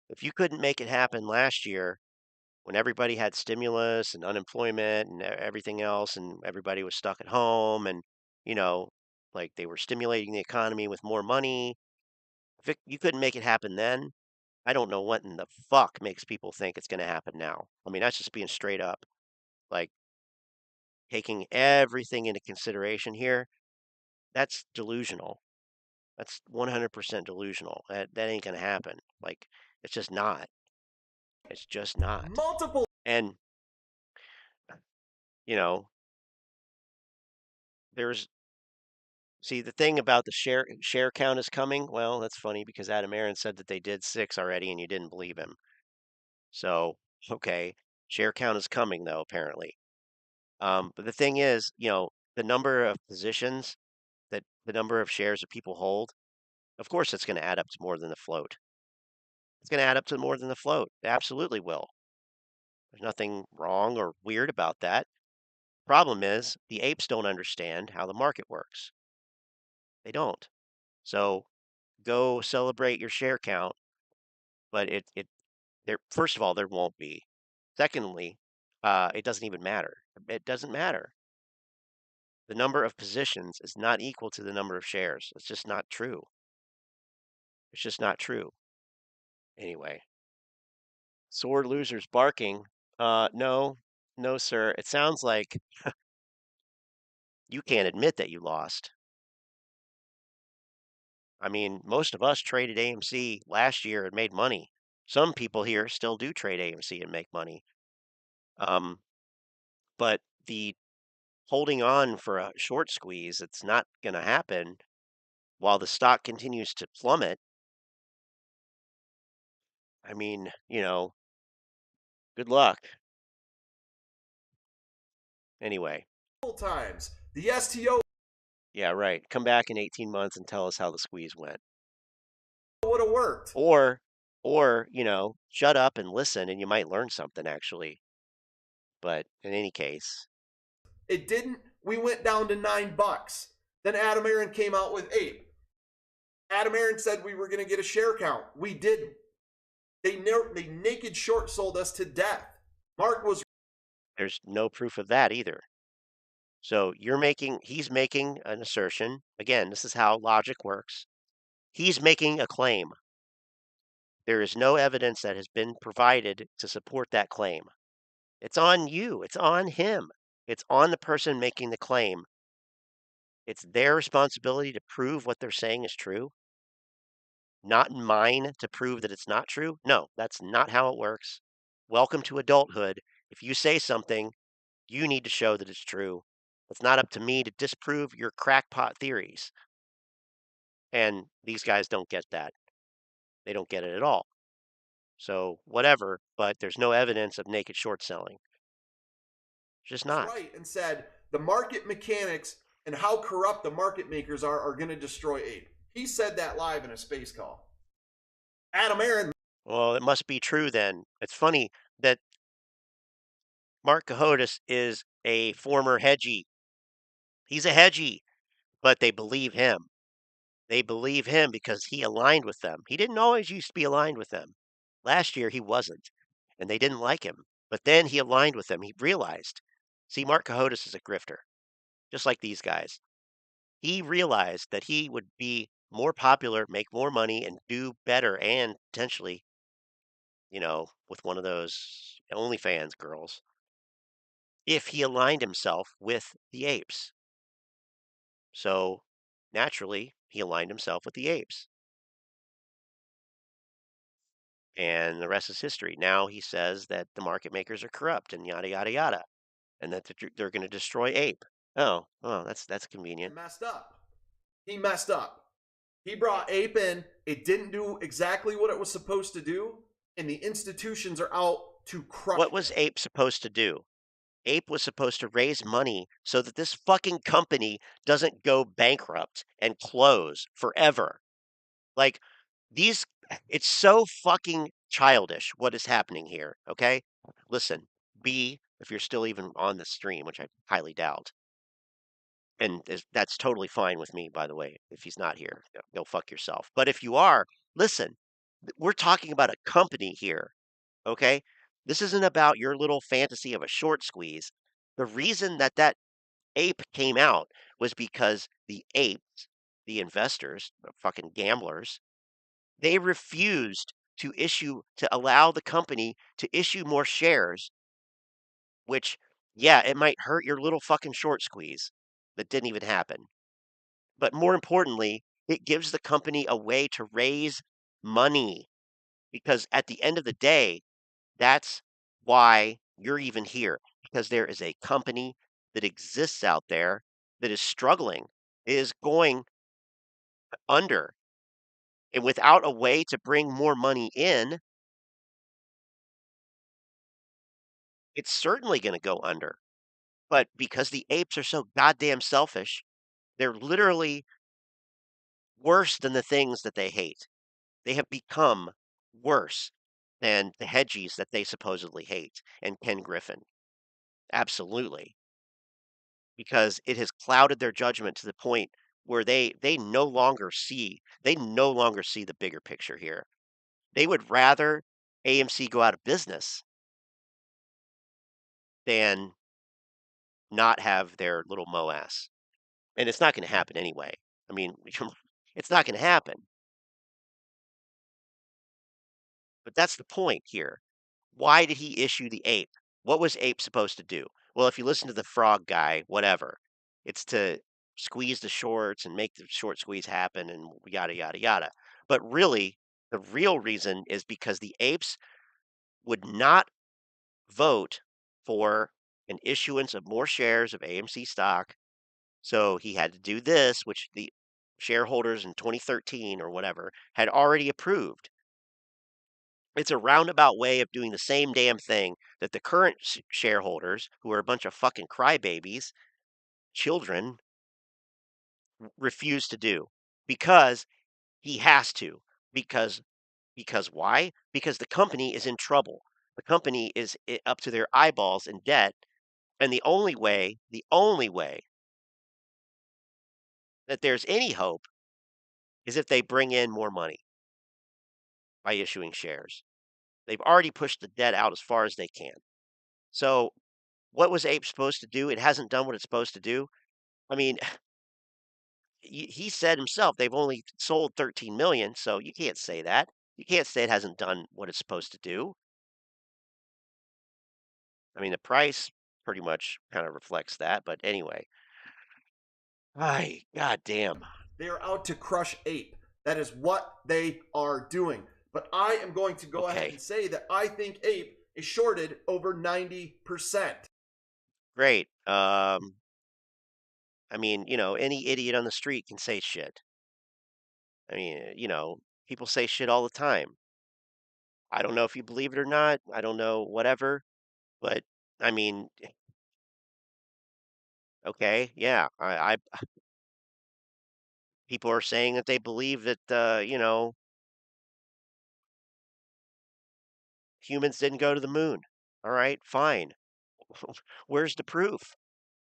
if you couldn't make it happen last year when everybody had stimulus and unemployment and everything else, and everybody was stuck at home, and you know, like they were stimulating the economy with more money. If you couldn't make it happen then, I don't know what in the fuck makes people think it's going to happen now. I mean, that's just being straight up, like taking everything into consideration here. That's delusional. That's 100% delusional. That ain't going to happen. Like, it's just not. It's just not. Multiple. And there's see the thing about the share count is coming. Well, that's funny because Adam Aaron said that they did 6 already and you didn't believe him. So, okay, share count is coming though, apparently. But the thing is, the number of positions that the number of shares that people hold, of course it's going to add up to more than the float. It's going to add up to more than the float. It absolutely will. There's nothing wrong or weird about that. Problem is, the apes don't understand how the market works. They don't. So go celebrate your share count, but there first of all, there won't be. Secondly, it doesn't even matter. It doesn't matter. The number of positions is not equal to the number of shares. It's just not true. It's just not true. Anyway, sore losers barking. No, sir. It sounds like you can't admit that you lost. I mean, most of us traded AMC last year and made money. Some people here still do trade AMC and make money. But the holding on for a short squeeze, it's not going to happen while the stock continues to plummet. I mean, good luck. Anyway, times. The STO yeah, right. Come back in 18 months and tell us how the squeeze went. would have worked. Or, shut up and listen and you might learn something actually. But in any case, It didn't. We went down to $9. Then Adam Aaron came out with 8. Adam Aaron said we were going to get a share count. We didn't. They naked short sold us to death. Mark was there's no proof of that either. So he's making an assertion. Again, this is how logic works. He's making a claim. There is no evidence that has been provided to support that claim. It's on you. It's on him. It's on the person making the claim. It's their responsibility to prove what they're saying is true, not mine to prove that it's not true. No, that's not how it works. Welcome to adulthood. If you say something, you need to show that it's true. It's not up to me to disprove your crackpot theories. And these guys don't get that. They don't get it at all. So whatever, but there's no evidence of naked short selling. Just not. right and said the market mechanics and how corrupt the market makers are going to destroy Ape. He said that live in a space call. Adam Aaron. Well, it must be true then. It's funny that Mark Kohrs is a former hedgie. He's a hedgie, but they believe him. They believe him because he aligned with them. He didn't always used to be aligned with them. Last year he wasn't, and they didn't like him. But then he aligned with them. He realized, see, Mark Kohrs is a grifter, just like these guys. He realized that he would be more popular, make more money, and do better, and potentially, with one of those OnlyFans girls, if he aligned himself with the apes. So naturally, he aligned himself with the apes. And the rest is history. Now he says that the market makers are corrupt and yada, yada, yada, and that they're going to destroy ape. Oh, that's convenient. Messed up. He messed up. He brought Ape in. It didn't do exactly what it was supposed to do, and the institutions are out to crush What was Ape supposed to do? Ape was supposed to raise money so that this fucking company doesn't go bankrupt and close forever. Like, it's so fucking childish what is happening here, okay? Listen, B, if you're still even on the stream, which I highly doubt, and that's totally fine with me, by the way, if he's not here, go fuck yourself. But if you are, listen, we're talking about a company here, okay? This isn't about your little fantasy of a short squeeze. The reason that ape came out was because the apes, the investors, the fucking gamblers, they refused to allow the company to issue more shares, which, yeah, it might hurt your little fucking short squeeze that didn't even happen. But more importantly, it gives the company a way to raise money because at the end of the day, that's why you're even here, because there is a company that exists out there that is struggling, is going under. And without a way to bring more money in, it's certainly going to go under. But because the apes are so goddamn selfish, they're literally worse than the things that they hate. They have become worse than the hedgies that they supposedly hate and Ken Griffin. Absolutely. Because it has clouded their judgment to the point where they no longer see the bigger picture here. They would rather AMC go out of business than not have their little Moass. And it's not going to happen anyway. I mean, it's not going to happen. But that's the point here. Why did he issue the ape? What was ape supposed to do? Well, if you listen to the frog guy, whatever, it's to squeeze the shorts and make the short squeeze happen and yada, yada, yada. But really, The real reason is because the apes would not vote for an issuance of more shares of AMC stock. So he had to do this, which the shareholders in 2013 or whatever had already approved. It's a roundabout way of doing the same damn thing that the current shareholders, who are a bunch of fucking crybabies, children, refuse to do because he has to. Because why? Because the company is in trouble. The company is up to their eyeballs in debt, and the only way that there's any hope is if they bring in more money by issuing shares. They've already pushed the debt out as far as they can. So, what was Ape supposed to do? It hasn't done what it's supposed to do. I mean, he said himself they've only sold 13 million, so you can't say that. You can't say it hasn't done what it's supposed to do. I mean, the price pretty much kind of reflects that, but anyway. Ay, goddamn. They are out to crush Ape. That is what they are doing. But I am going to go ahead and say that I think Ape is shorted over 90%. Great. I mean, any idiot on the street can say shit. I mean, people say shit all the time. I don't know if you believe it or not. I don't know, whatever. But I mean, okay, yeah. People are saying that they believe that humans didn't go to the moon. All right, fine. Where's the proof?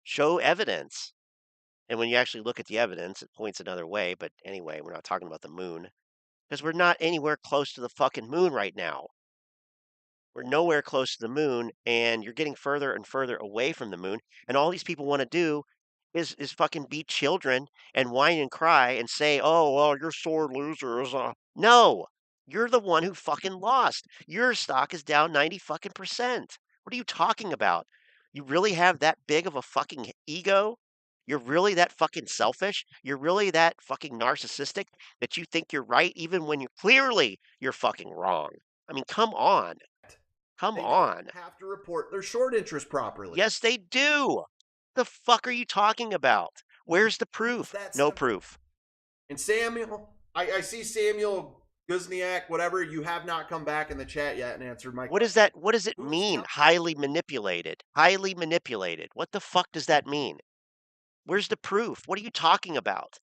Show evidence. And when you actually look at the evidence, it points another way. But anyway, we're not talking about the moon because we're not anywhere close to the fucking moon right now. We're nowhere close to the moon, and you're getting further and further away from the moon. And all these people want to do is fucking be children and whine and cry and say, "Oh, well, you're sore losers." No, you're the one who fucking lost. Your stock is down 90 fucking percent. What are you talking about? You really have that big of a fucking ego? You're really that fucking selfish? You're really that fucking narcissistic that you think you're right even when you're fucking wrong? I mean, come on. Come They on. don't have to report their short interest properly. Yes, they do. The fuck are you talking about? Where's the proof? That No simple. proof. And Samuel, I see Samuel Guzniak, whatever, you have not come back in the chat yet and answered my What is question. that? What does it mean? Highly manipulated. Highly manipulated. What the fuck does that mean? Where's the proof? What are you talking about?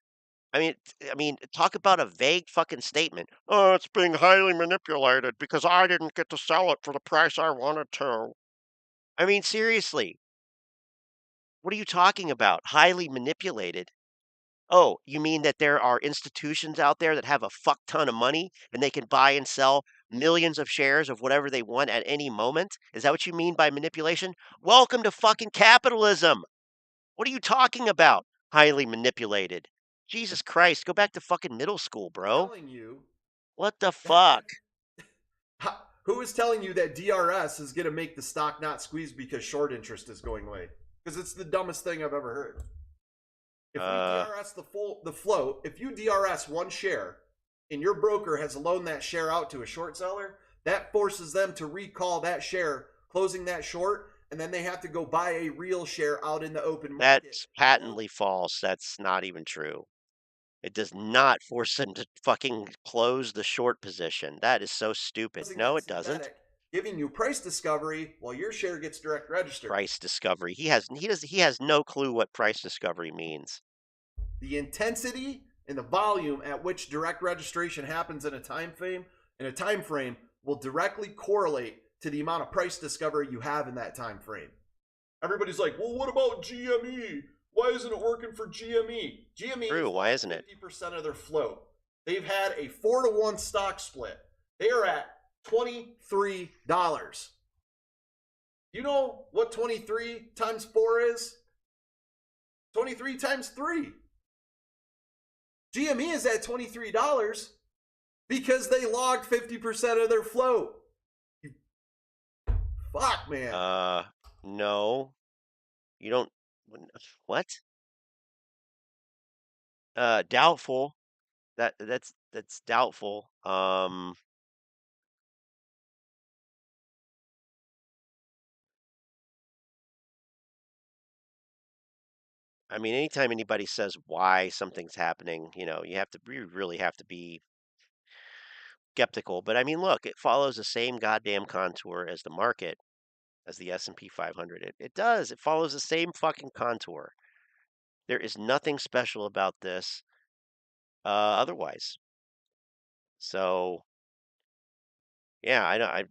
I mean, talk about a vague fucking statement. Oh, it's being highly manipulated because I didn't get to sell it for the price I wanted to. I mean, seriously, what are you talking about? Highly manipulated? Oh, you mean that there are institutions out there that have a fuck ton of money and they can buy and sell millions of shares of whatever they want at any moment? Is that what you mean by manipulation? Welcome to fucking capitalism. What are you talking about? Highly manipulated. Jesus Christ, go back to fucking middle school, bro. Telling you What the fuck? who is telling you that DRS is going to make the stock not squeeze because short interest is going away? Because it's the dumbest thing I've ever heard. If we DRS the float, if you DRS one share and your broker has loaned that share out to a short seller, that forces them to recall that share, closing that short, and then they have to go buy a real share out in the open market. That's patently false. That's not even true. It does not force them to fucking close the short position. That is so stupid. No, it doesn't. Giving you price discovery while your share gets direct registered. Price discovery. He has no clue what price discovery means. The intensity and the volume at which direct registration happens in a time frame will directly correlate to the amount of price discovery you have in that time frame. Everybody's like, well, what about GME? Why isn't it working for GME? GME True, why isn't it? 50% of their float. They've had a 4-to-1 stock split. They are at $23. You know what 23 times 4 is? 23 times 3. GME is at $23 because they logged 50% of their float. Fuck, man. No. You don't. What? Doubtful. That's that's doubtful. I mean, anytime anybody says why something's happening, you really have to be skeptical. But I mean, look, it follows the same goddamn contour as the market, as the S&P 500. It does. It follows the same fucking contour. There is nothing special about this otherwise. So, yeah,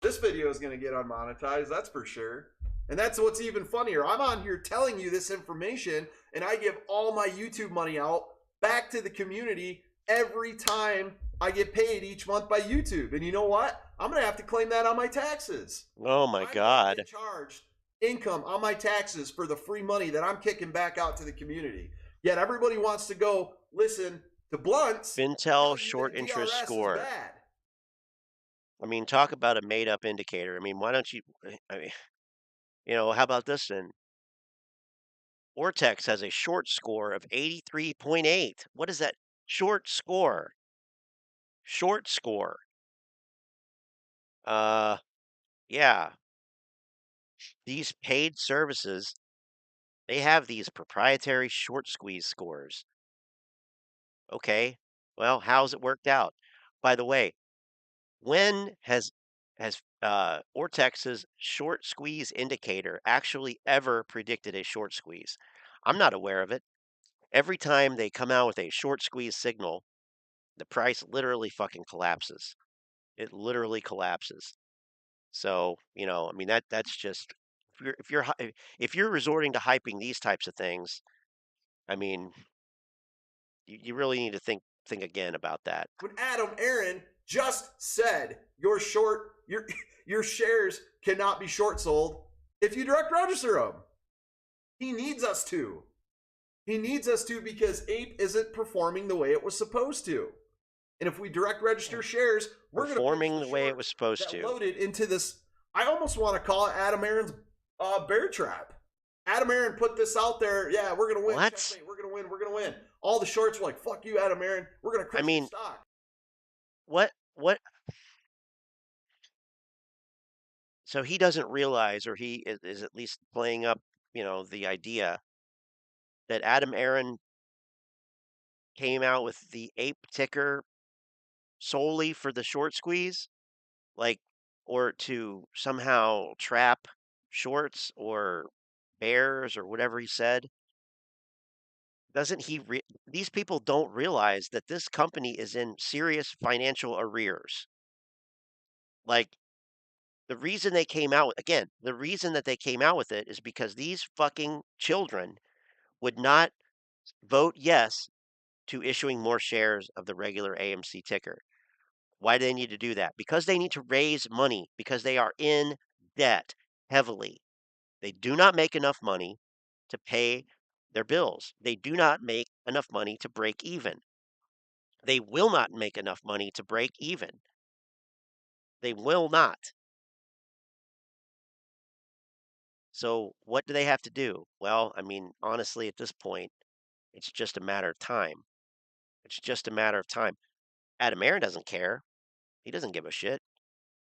This video is going to get unmonetized, that's for sure. And that's what's even funnier. I'm on here telling you this information, and I give all my YouTube money out back to the community every time I get paid each month by YouTube. And you know what? I'm going to have to claim that on my taxes. oh my I'm going to God. get charged income on my taxes for the free money that I'm kicking back out to the community. Yet everybody wants to go listen to Blunts. Fintel short interest score. Bad. I mean, talk about a made up indicator. I mean, why don't you, I mean, how about this then? Ortex has a short score of 83.8. What is that? Short score. Short score. Yeah. These paid services, they have these proprietary short squeeze scores. Okay. Well, how's it worked out? By the way, when has Ortex's short squeeze indicator actually ever predicted a short squeeze? I'm not aware of it. Every time they come out with a short squeeze signal, the price literally fucking collapses. It literally collapses. So, I mean that's just if you're resorting to hyping these types of things, I mean, you really need to think again about that. When Adam Aaron just said your shares cannot be short sold if you direct register them. He needs us to. He needs us to because Ape isn't performing the way it was supposed to. And if we direct register shares, we're going to performing the way it was supposed to. Loaded into this. I almost want to call it Adam Aaron's bear trap. Adam Aaron put this out there. Yeah, we're going to win. What? Checkmate. We're going to win. We're going to win. All the shorts were like, "Fuck you, Adam Aaron. We're going to crush your stock." What? So he doesn't realize, or he is at least playing up, the idea that Adam Aaron came out with the ape ticker solely for the short squeeze, or to somehow trap shorts or bears or whatever he said. Doesn't he? These people don't realize that this company is in serious financial arrears. Like, the reason they came out the reason that they came out with it is because these fucking children would not vote yes to issuing more shares of the regular AMC ticker. Why do they need to do that? Because they need to raise money, because they are in debt heavily. They do not make enough money to pay their bills. They do not make enough money to break even. They will not make enough money to break even. They will not. So what do they have to do? Well, I mean, honestly, at this point, it's just a matter of time. It's just a matter of time. Adam Aaron doesn't care. He doesn't give a shit.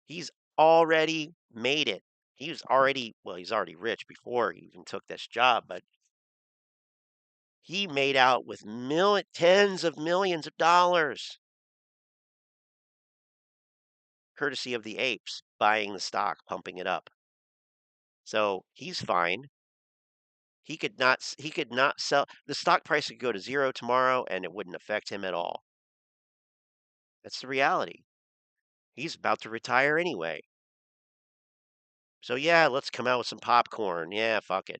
He's already made it. He's already rich before he even took this job, but he made out with tens of millions of dollars, courtesy of the apes buying the stock, pumping it up. So he's fine. He could not sell. The stock price could go to zero tomorrow and it wouldn't affect him at all. That's the reality. He's about to retire anyway. So yeah, let's come out with some popcorn. Yeah, fuck it.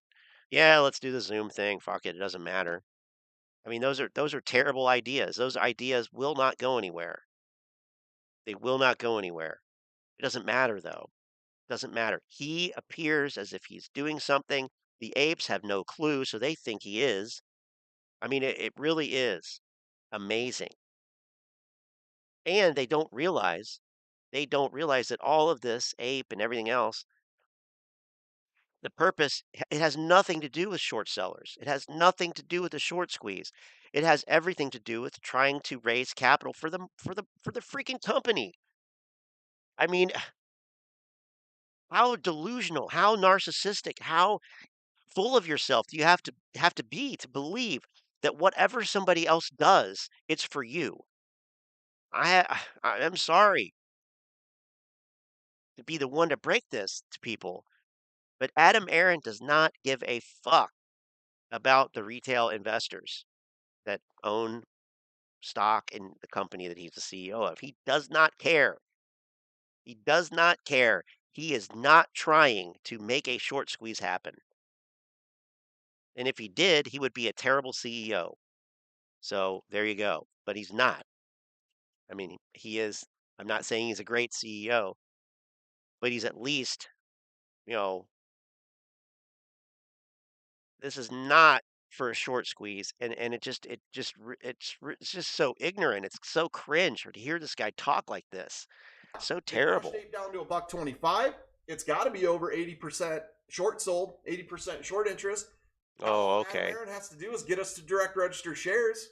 Yeah, let's do the Zoom thing. Fuck it. It doesn't matter. I mean, those are terrible ideas. Those ideas will not go anywhere. They will not go anywhere. It doesn't matter though. It doesn't matter. He appears as if he's doing something. The apes have no clue, so they think he is. I mean, it really is amazing. And they don't realize that all of this ape and everything else The purpose, it has nothing to do with short sellers. It has nothing to do with the short squeeze. It has everything to do with trying to raise capital for the freaking company. I mean, how delusional, how narcissistic, how full of yourself do you have to be to believe that whatever somebody else does, it's for you? I'm sorry to be the one to break this to people, but Adam Aaron does not give a fuck about the retail investors that own stock in the company that he's the CEO of. He does not care. He does not care. He is not trying to make a short squeeze happen. And if he did, he would be a terrible CEO. So there you go. But he's not. I mean, he is. I'm not saying he's a great CEO, but he's at least, you know, this is not for a short squeeze. And it's just so ignorant. It's so cringe or to hear this guy talk like this. So It crushed terrible. ape down to a buck 25. It's got to be over 80% short sold, 80% short interest. Now Oh, all Adam okay. Aaron has to do is get us to direct register shares.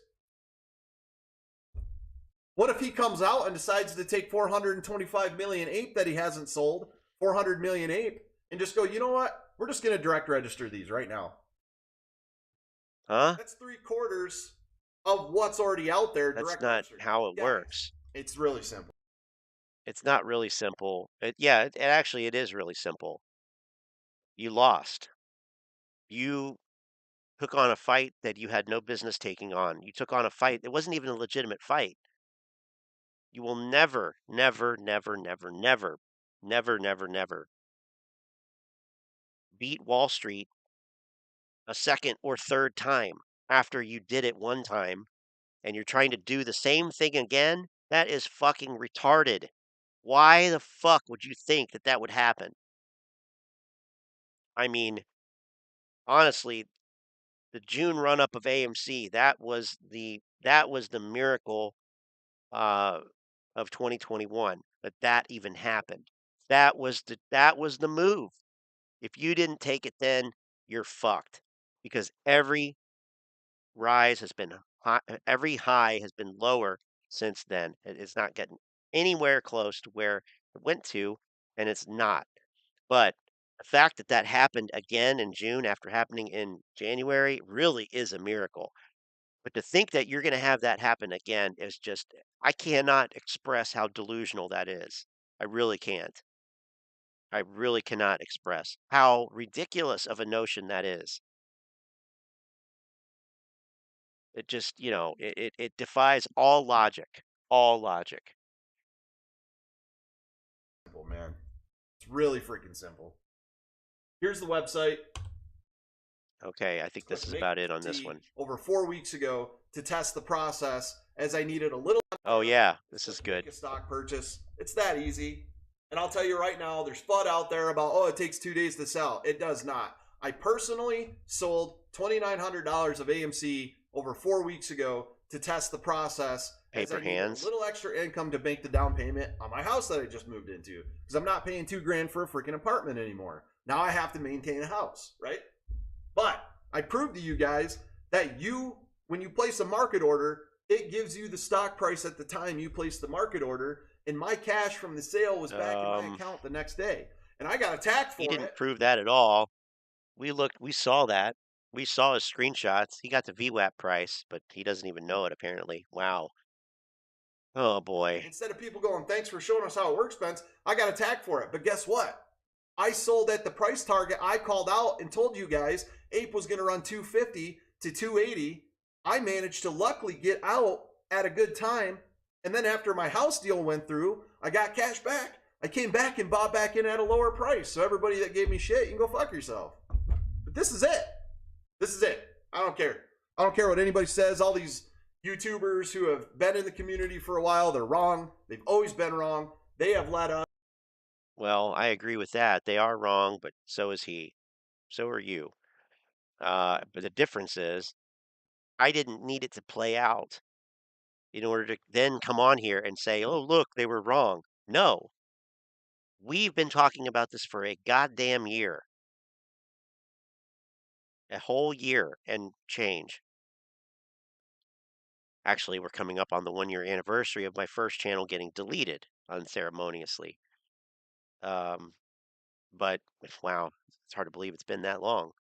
What if he comes out and decides to take 425 million ape that he hasn't sold, 400 million ape, and just go, you know what? We're just going to direct register these right now. Huh? That's 3/4 of what's already out there. That's Direct not registered. how it Guys, works. it's really simple. It's not really simple. It actually it is really simple. You lost. You took on a fight that you had no business taking on. You took on a fight. It wasn't even a legitimate fight. You will never, never, never, never, never, never, never, never beat Wall Street a second or third time after you did it one time and you're trying to do the same thing again. That is fucking retarded. Why the fuck would you think that that would happen? I mean, honestly, the June run up of AMC, that was the miracle uh, of 2021 that even happened. That was the move. If you didn't take it then, you're fucked because every high has been lower since then. It's not getting anywhere close to where it went to, and it's not. But the fact that that happened again in June after happening in January really is a miracle. But to think that you're going to have that happen again is just, I cannot express how delusional that is. I really can't. I really cannot express how ridiculous of a notion that is. It just, it defies all logic. All logic. Simple, man. It's really freaking simple. Here's the website. Okay, I think this is about it on this one. Over 4 weeks ago to test the process as I needed a little. Oh yeah, this is good. Make a stock purchase. It's that easy. And I'll tell you right now, there's FUD out there about, it takes 2 days to sell. It does not. I personally sold $2,900 of AMC over 4 weeks ago to test the process. Paper hands. A little extra income to make the down payment on my house that I just moved into. Because I'm not paying $2,000 for a freaking apartment anymore. Now I have to maintain a house, right? But I proved to you guys that when you place a market order, it gives you the stock price at the time you place the market order. And my cash from the sale was back in my account the next day. And I got attacked for it. He didn't prove that at all. We saw that. We saw his screenshots. He got the VWAP price, but he doesn't even know it apparently. Wow. Oh boy. Instead of people going, thanks for showing us how it works, Spence, I got attacked for it. But guess what? I sold at the price target I called out and told you guys Ape was going to run 250 to 280. I managed to luckily get out at a good time. And then after my house deal went through, I got cash back. I came back and bought back in at a lower price. So everybody that gave me shit, you can go fuck yourself. But this is it. This is it. I don't care. I don't care what anybody says. All these YouTubers who have been in the community for a while, they're wrong. They've always been wrong. They have led us. Well, I agree with that. They are wrong, but so is he. So are you. But the difference is, I didn't need it to play out in order to then come on here and say, oh, look, they were wrong. No. We've been talking about this for a goddamn year. A whole year and change. Actually, we're coming up on the 1-year anniversary of my first channel getting deleted unceremoniously. But wow, it's hard to believe it's been that long.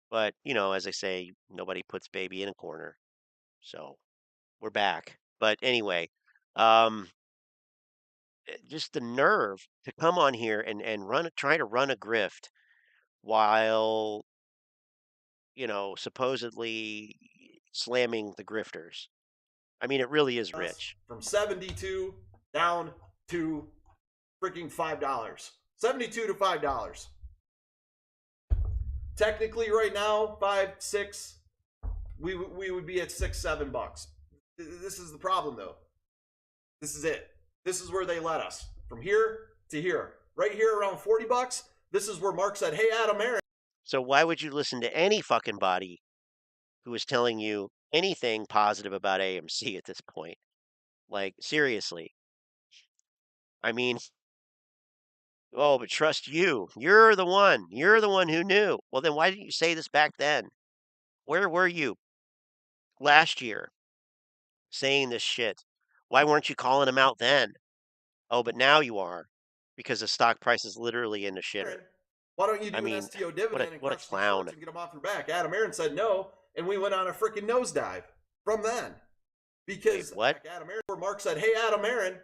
But, as I say, nobody puts baby in a corner. So we're back. But anyway, just the nerve to come on here and try to run a grift while, supposedly slamming the grifters. I mean, it really is rich. From 72 down to freaking $5. 72 to $5. Technically, right now, 5, 6, we would be at $6, $7. This is the problem, though. This is it. This is where they let us. From here to here. Right here around $40, this is where Mark said, hey, Adam Aaron. So why would you listen to any fucking body who is telling you anything positive about AMC at this point? Like, seriously. I mean, oh, but trust you. You're the one. You're the one who knew. Well, then why didn't you say this back then? Where were you last year saying this shit? Why weren't you calling them out then? Oh, but now you are because the stock price is literally in the shitter. Why don't you do I mean, an STO dividend and what a crush these clown. shorts and get them off your back? Adam Aaron said no, and we went on a freaking nosedive from then. Because Wait, what? like Adam Aaron, where Mark said, hey, Adam Aaron,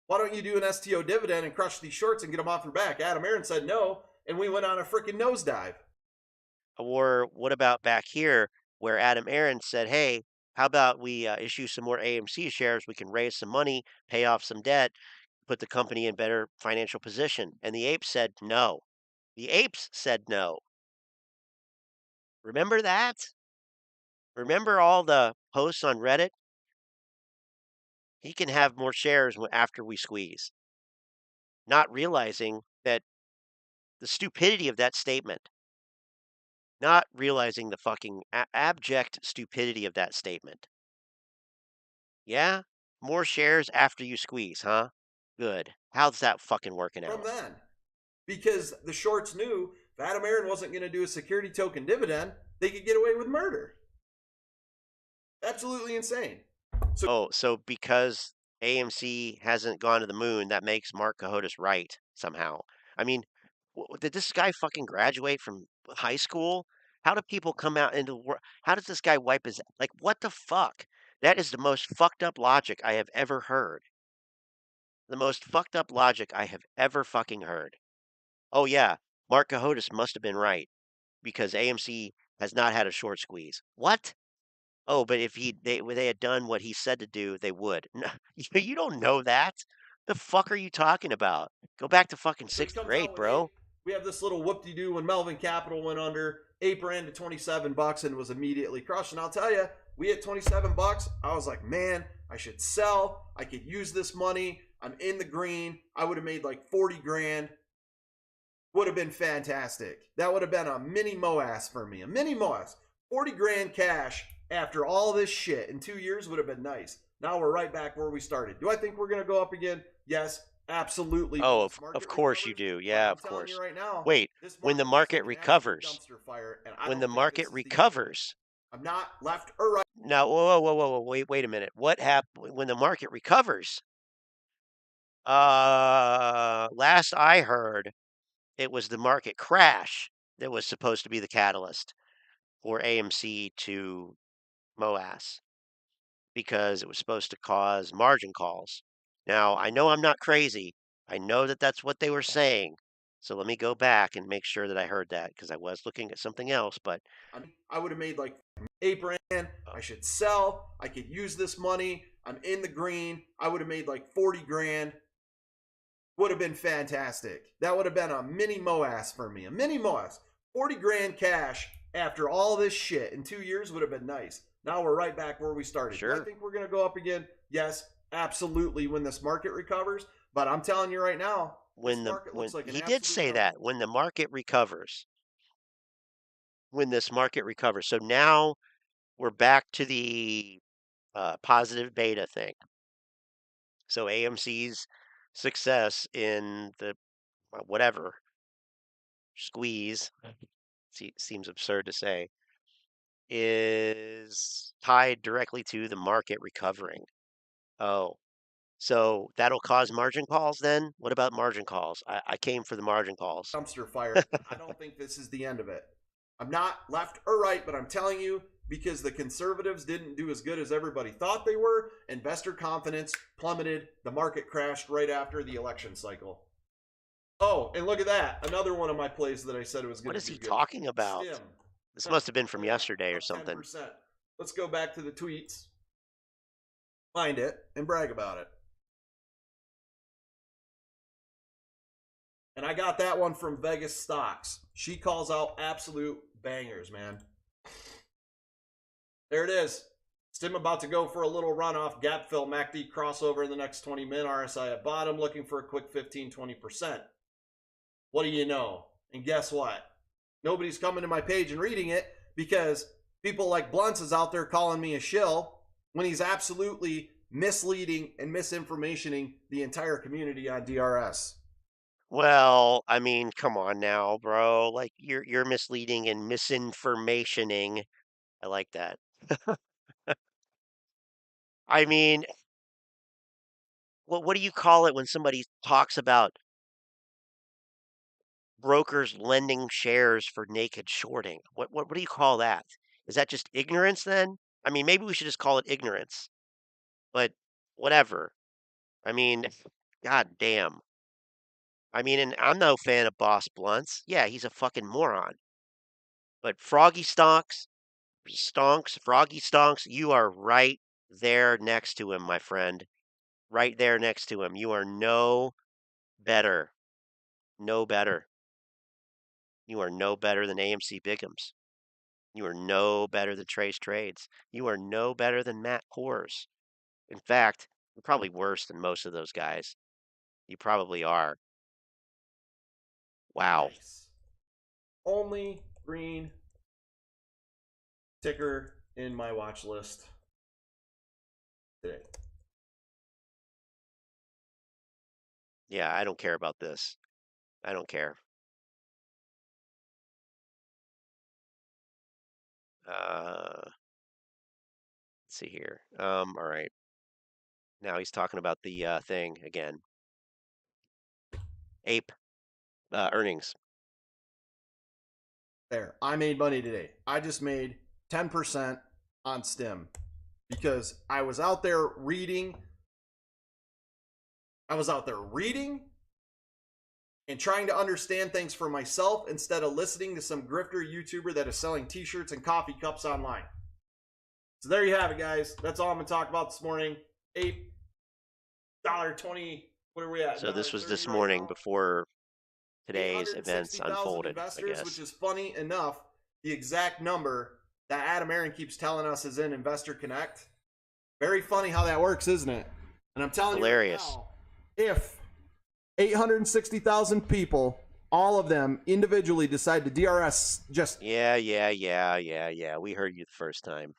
why don't you do an STO dividend and crush these shorts and get them off your back? Adam Aaron said no, and we went on a freaking nosedive. Or what about back here where Adam Aaron said, hey, how about we issue some more AMC shares? We can raise some money, pay off some debt, put the company in better financial position. And the apes said no. The apes said no. Remember that? Remember all the posts on Reddit? He can have more shares after we squeeze. Not realizing that the stupidity of that statement. Not realizing the fucking abject stupidity of that statement. Yeah? More shares after you squeeze, huh? Good. How's that fucking working From out? then. Because the shorts knew if Adam Aaron wasn't going to do a security token dividend, they could get away with murder. Absolutely insane. So because AMC hasn't gone to the moon, that makes Mark Cohodes right somehow. I mean, did this guy fucking graduate from high school? How do people come out into the world? How does this guy wipe his like? What the fuck? That is the most fucked up logic I have ever heard. The most fucked up logic I have ever fucking heard. Oh yeah, Mark Cohodes must have been right because AMC has not had a short squeeze. What? Oh, but if they had done what he said to do, they would. No, you don't know that. The fuck are you talking about? Go back to fucking So he sixth comes grade, out with bro. we have this little whoop-de-doo when Melvin Capital went under. Ape ran to $27 and was immediately crushed. And I'll tell you, we hit $27. I was like, man, I should sell. I could use this money. I'm in the green. I would have made like 40 grand. Would have been fantastic. That would have been a mini Moass for me. A mini Moass. 40 grand cash after all this shit in 2 years would have been nice. Now we're right back where we started. Do I think we're going to go up again? Yes, absolutely. Oh, of course you do. Yeah, of course. Right now, Wait, when the market like recovers, fire, when the market recovers, I'm not left or right. now, whoa, wait a minute. What happened when the market recovers? Last I heard, it was the market crash that was supposed to be the catalyst for AMC to Moass because it was supposed to cause margin calls. Now, I know I'm not crazy. I know that that's what they were saying. So let me go back and make sure that I heard that because I was looking at something else. But I would have made like 8 grand. I should sell. I could use this money. I'm in the green. I would have made like 40 grand. Would have been fantastic. That would have been a mini Moass for me. A mini Moass. 40 grand cash after all this shit in 2 years would have been nice. Now we're right back where we started. Sure. Do I think we're going to go up again? Yes, absolutely when this market recovers. But I'm telling you right now, when he did say that when the market recovers, when this market recovers. So now we're back to the positive beta thing. So AMC's success in the whatever squeeze seems absurd to say, is tied directly to the market recovering. Oh, so that'll cause margin calls then? What about margin calls? I came for the margin calls. Dumpster fire. I don't think this is the end of it. I'm not left or right, but I'm telling you, because the conservatives didn't do as good as everybody thought they were, investor confidence plummeted. The market crashed right after the election cycle. Oh, and look at that. Another one of my plays that I said it was going What to is do he good. talking about? Stim. This must have been from Oh, yeah, yesterday or up something. 10%. Let's go back to the tweets, find it, and brag about it. And I got that one from Vegas Stocks. She calls out absolute bangers, man. There it is. Stim about to go for a little run off gap fill MACD crossover in the next 20 min. RSI at bottom, looking for a quick 15-20%. What do you know? And guess what? Nobody's coming to my page and reading it because people like Blunts is out there calling me a shill when he's absolutely misleading and misinformationing the entire community on DRS. Well, I mean, come on now, bro. Like you're misleading and misinformationing. I like that. I mean, what do you call it when somebody talks about brokers lending shares for naked shorting? What do you call that? Is that just ignorance then? I mean, maybe we should just call it ignorance. But whatever. I mean, god damn. I mean, and I'm no fan of Boss Blunts. Yeah, he's a fucking moron. But Froggy Froggy Stonks, you are right there next to him, my friend. Right there next to him. You are no better. No better. You are no better than AMC Biggums. You are no better than Trey's Trades. You are no better than Matt Kohrs. In fact, you're probably worse than most of those guys. You probably are. Wow. Nice. Only green ticker in my watch list today. Yeah, I don't care about this. I don't care. Let's see here. All right. Now he's talking about the thing again. Ape earnings. There, I made money today. I just made 10% on Stim because I was out there reading. And trying to understand things for myself instead of listening to some grifter YouTuber that is selling t-shirts and coffee cups online. So there you have it, guys. That's all I'm going to talk about this morning. $8.20. What are we at? So this was this right morning now. before today's events 860,000 unfolded, I investors, guess. which is funny enough, the exact number that Adam Aaron keeps telling us is in Investor Connect. Very funny how that works, isn't it? And I'm telling Hilarious. you right now, if 860,000 people, all of them individually decide to DRS just... Yeah. We heard you the first time.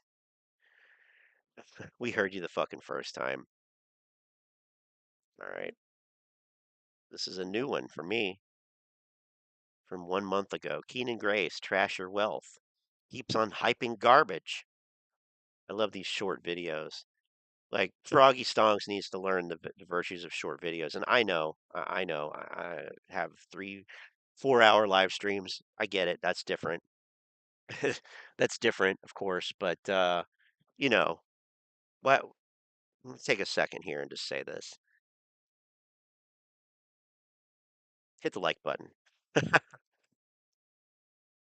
We heard you the fucking first time. All right. This is a new one for me from 1 month ago. Keenan Grace, Trash Your Wealth. Keeps on hyping garbage. I love these short videos. Like Froggy Stonks needs to learn the virtues of short videos. And I know. I have 3-4 hour live streams. I get it. That's different. That's different, of course. But, you know, what? Let's take a second here and just say this. Hit the like button.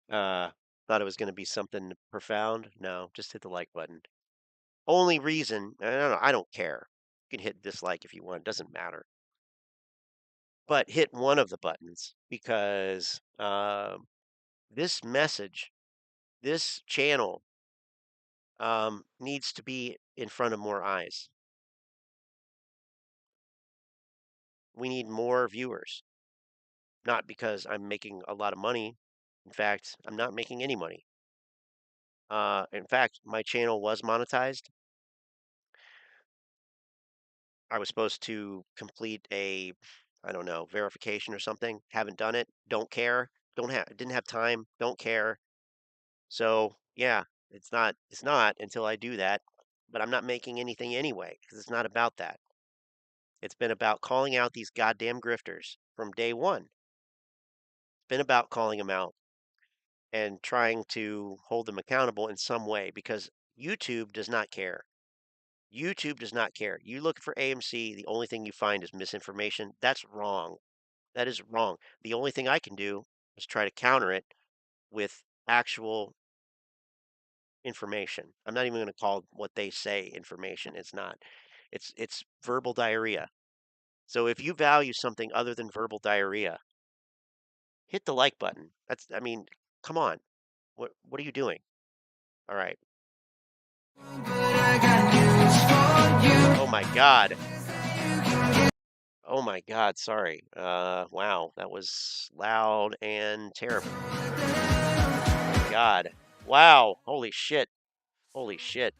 Thought it was going to be something profound. No, just hit the like button. Only reason, I don't care. You can hit dislike if you want, doesn't matter. But hit one of the buttons because this message, this channel needs to be in front of more eyes. We need more viewers, not because I'm making a lot of money. In fact, I'm not making any money. In fact, my channel was monetized. I was supposed to complete a, I don't know, verification or something. Haven't done it. Don't care. didn't have time, don't care. So yeah, it's not until I do that, but I'm not making anything anyway because it's not about that. It's been about calling out these goddamn grifters from day one. It's been about calling them out and trying to hold them accountable in some way because YouTube does not care. YouTube does not care. You look for AMC, the only thing you find is misinformation. That's wrong. That is wrong. The only thing I can do is try to counter it with actual information. I'm not even going to call what they say information. It's not. It's verbal diarrhea. So if you value something other than verbal diarrhea, hit the like button. I mean, come on. What are you doing? All right. Oh my God. Oh my God, sorry. Wow, that was loud and terrible. God. Wow. Holy shit. Holy shit.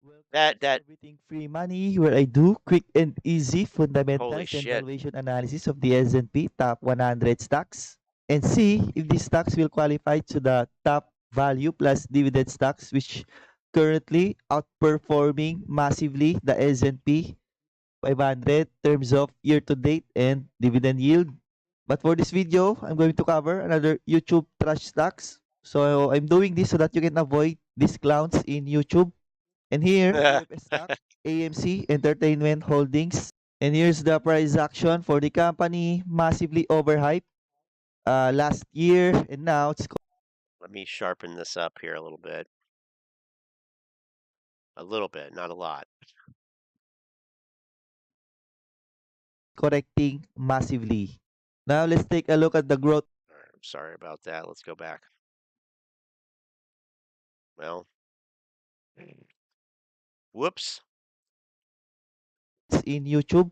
Welcome That to that Everything Free Money, where I do quick and easy holy fundamentals and shit. valuation analysis of the S&P top 100 stocks and see if these stocks will qualify to the top value plus dividend stocks, which currently outperforming massively the S&P 500 terms of year to date and dividend yield. But for this video, I'm going to cover another YouTube trash stocks. So I'm doing this so that you can avoid these clowns in YouTube. And here we have a stock, AMC Entertainment Holdings. And here's the price action for the company, massively overhyped last year, and now it's Let me sharpen this up here a little bit. A little bit, not a lot. correcting massively. Now let's take a look at the growth All right, I'm sorry about that. Let's go back. Well, whoops. in YouTube.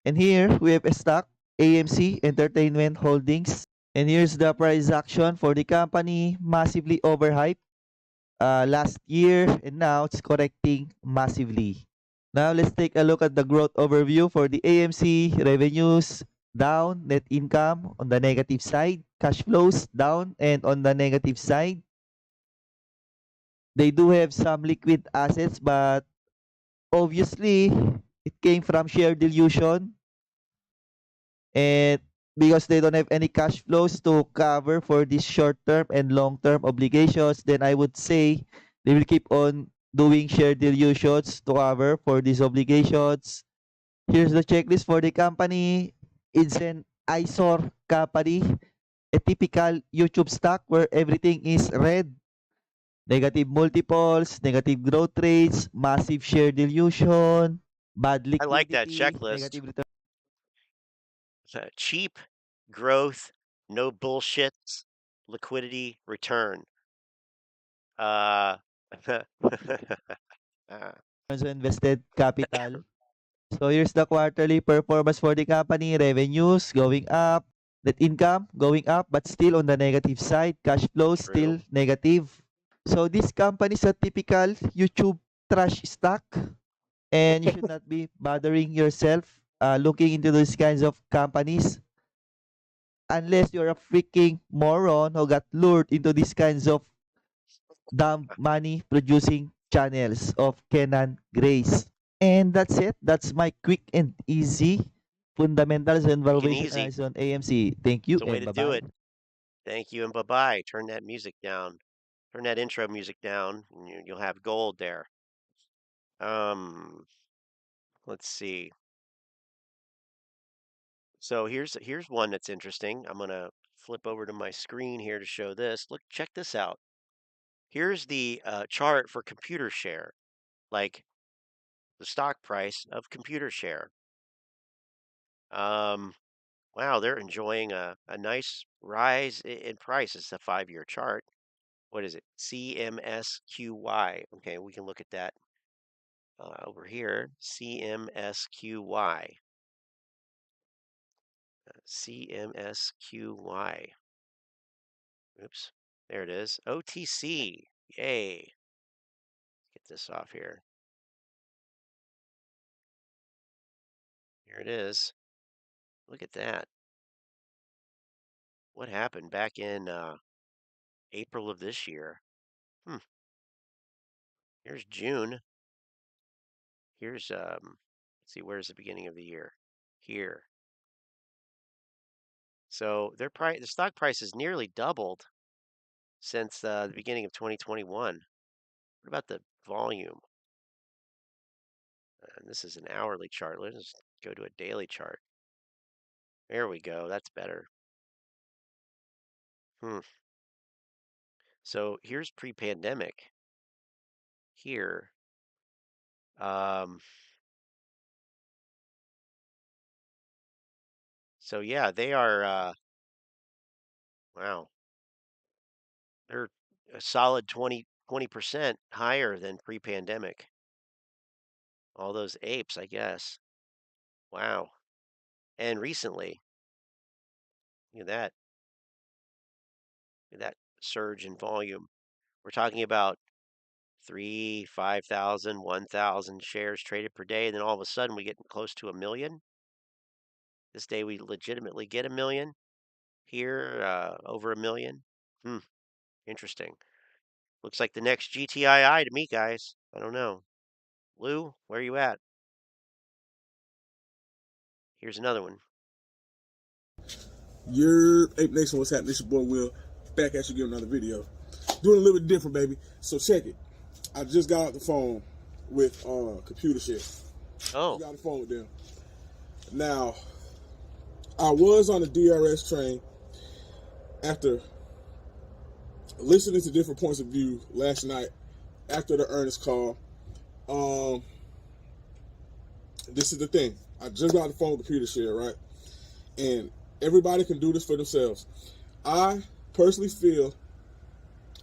And here we have a stock, AMC Entertainment Holdings. And here's the price action for the company, massively overhyped last year, and now it's correcting massively. Now let's take a look at the growth overview for the AMC. Revenues down, net income on the negative side, cash flows down and on the negative side. They do have some liquid assets, but obviously it came from share dilution, and because they don't have any cash flows to cover for these short-term and long-term obligations, then I would say they will keep on doing share dilutions to cover for these obligations. Here's the checklist for the company. It's an eyesore company, a typical YouTube stock where everything is red. Negative multiples, negative growth rates, massive share dilution, bad I like that liquidity, checklist. negative return Cheap growth, no bullshits, liquidity, return. Uh, on invested capital. So here's the quarterly performance for the company. Revenues going up, net income going up, but still on the negative side. Cash flow true. still negative. So this company is a typical YouTube trash stock, and you should not be bothering yourself looking into those kinds of companies unless you're a freaking moron who got lured into these kinds of dumb money producing channels of Kenan Grace. And that's it. That's my quick and easy fundamentals and Quick and valuation easy. analysis on AMC. Thank you It's a way and to bye do bye. it. Thank you and bye-bye. Turn that music down. Turn that intro music down, and you'll have gold there. Um, let's see. So here's one that's interesting. I'm gonna flip over to my screen here to show this. Look, check this out. Here's the chart for computer share, like the stock price of computer share. Um, wow, they're enjoying a nice rise in price. It's a 5-year chart. What is it? CMSQY. Okay, we can look at that over here. CMSQY. CMSQY. Oops. There it is. OTC. Yay. Get this off here. Here it is. Look at that. What happened back in April of this year? Here's June. Here's let's see, where's the beginning of the year? Here. So the stock price has nearly doubled since the beginning of 2021. What about the volume? And this is an hourly chart. Let's go to a daily chart. There we go. That's better. So here's pre-pandemic. Here. So yeah, they are wow. They're a solid 20% higher than pre-pandemic. All those apes, I guess. Wow. And recently, look at that. Look at that surge in volume. We're talking about 3, 5,000, 1,000 shares traded per day. And then all of a sudden we get close to 1 million. This day we legitimately get 1 million. Here, over 1 million. Interesting. Looks like the next GTII to me, guys. I don't know. Lou, where are you at? Here's another one. Your Ape Nation, what's happening? It's your boy Will, back at you giving another video. Doing a little bit different, baby. So check it. I just got off the phone with Computer Share. Oh. Got off the phone with them. Now, I was on the DRS train after listening to different points of view last night after the earnings call. This is the thing. I just got off the phone with Computer Share, right? And everybody can do this for themselves. I personally feel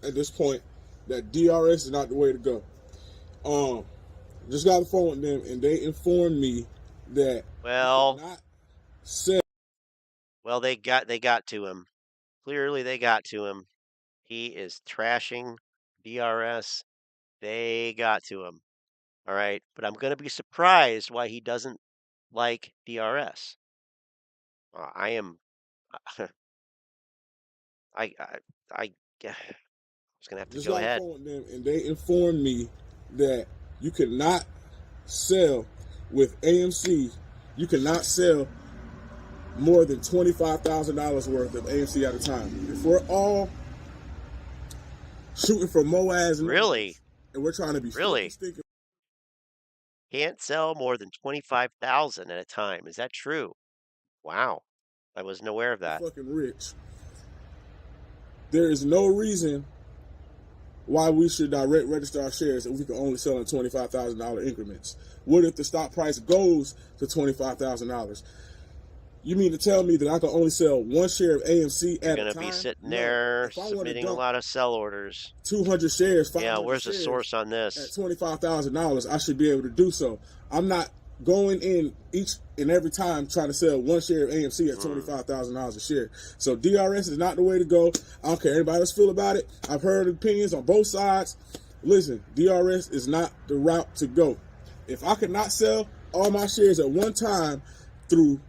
at this point that DRS is not the way to go. Just got the phone with them and they informed me that well, not sell. Well, they got to him. Clearly they got to him. He is trashing DRS. They got to him. All right, but I'm going to be surprised why he doesn't like DRS. I am. I was gonna have to Just go got ahead. the phone with them and they informed me that you cannot sell with AMC. You cannot sell more than $25,000 worth of AMC at a time. If we're all shooting for Moass, Really, and we're trying to be really can't sell more than 25,000 at a time. Is that true? Wow, I wasn't aware of that. Fucking rich. There is no reason why we should direct register our shares if we can only sell in $25,000 increments. What if the stock price goes to $25,000? You mean to tell me that I can only sell one share of AMC at a time? You're going to be sitting there submitting a lot of sell orders. 200 shares, 500 yeah, where's the source on this? At $25,000, I should be able to do so. I'm not going in each and every time trying to sell one share of AMC at $25,000 a share. So DRS is not the way to go. I don't care anybody else feel about it. I've heard opinions on both sides. Listen, DRS is not the route to go. If I cannot sell all my shares at one time through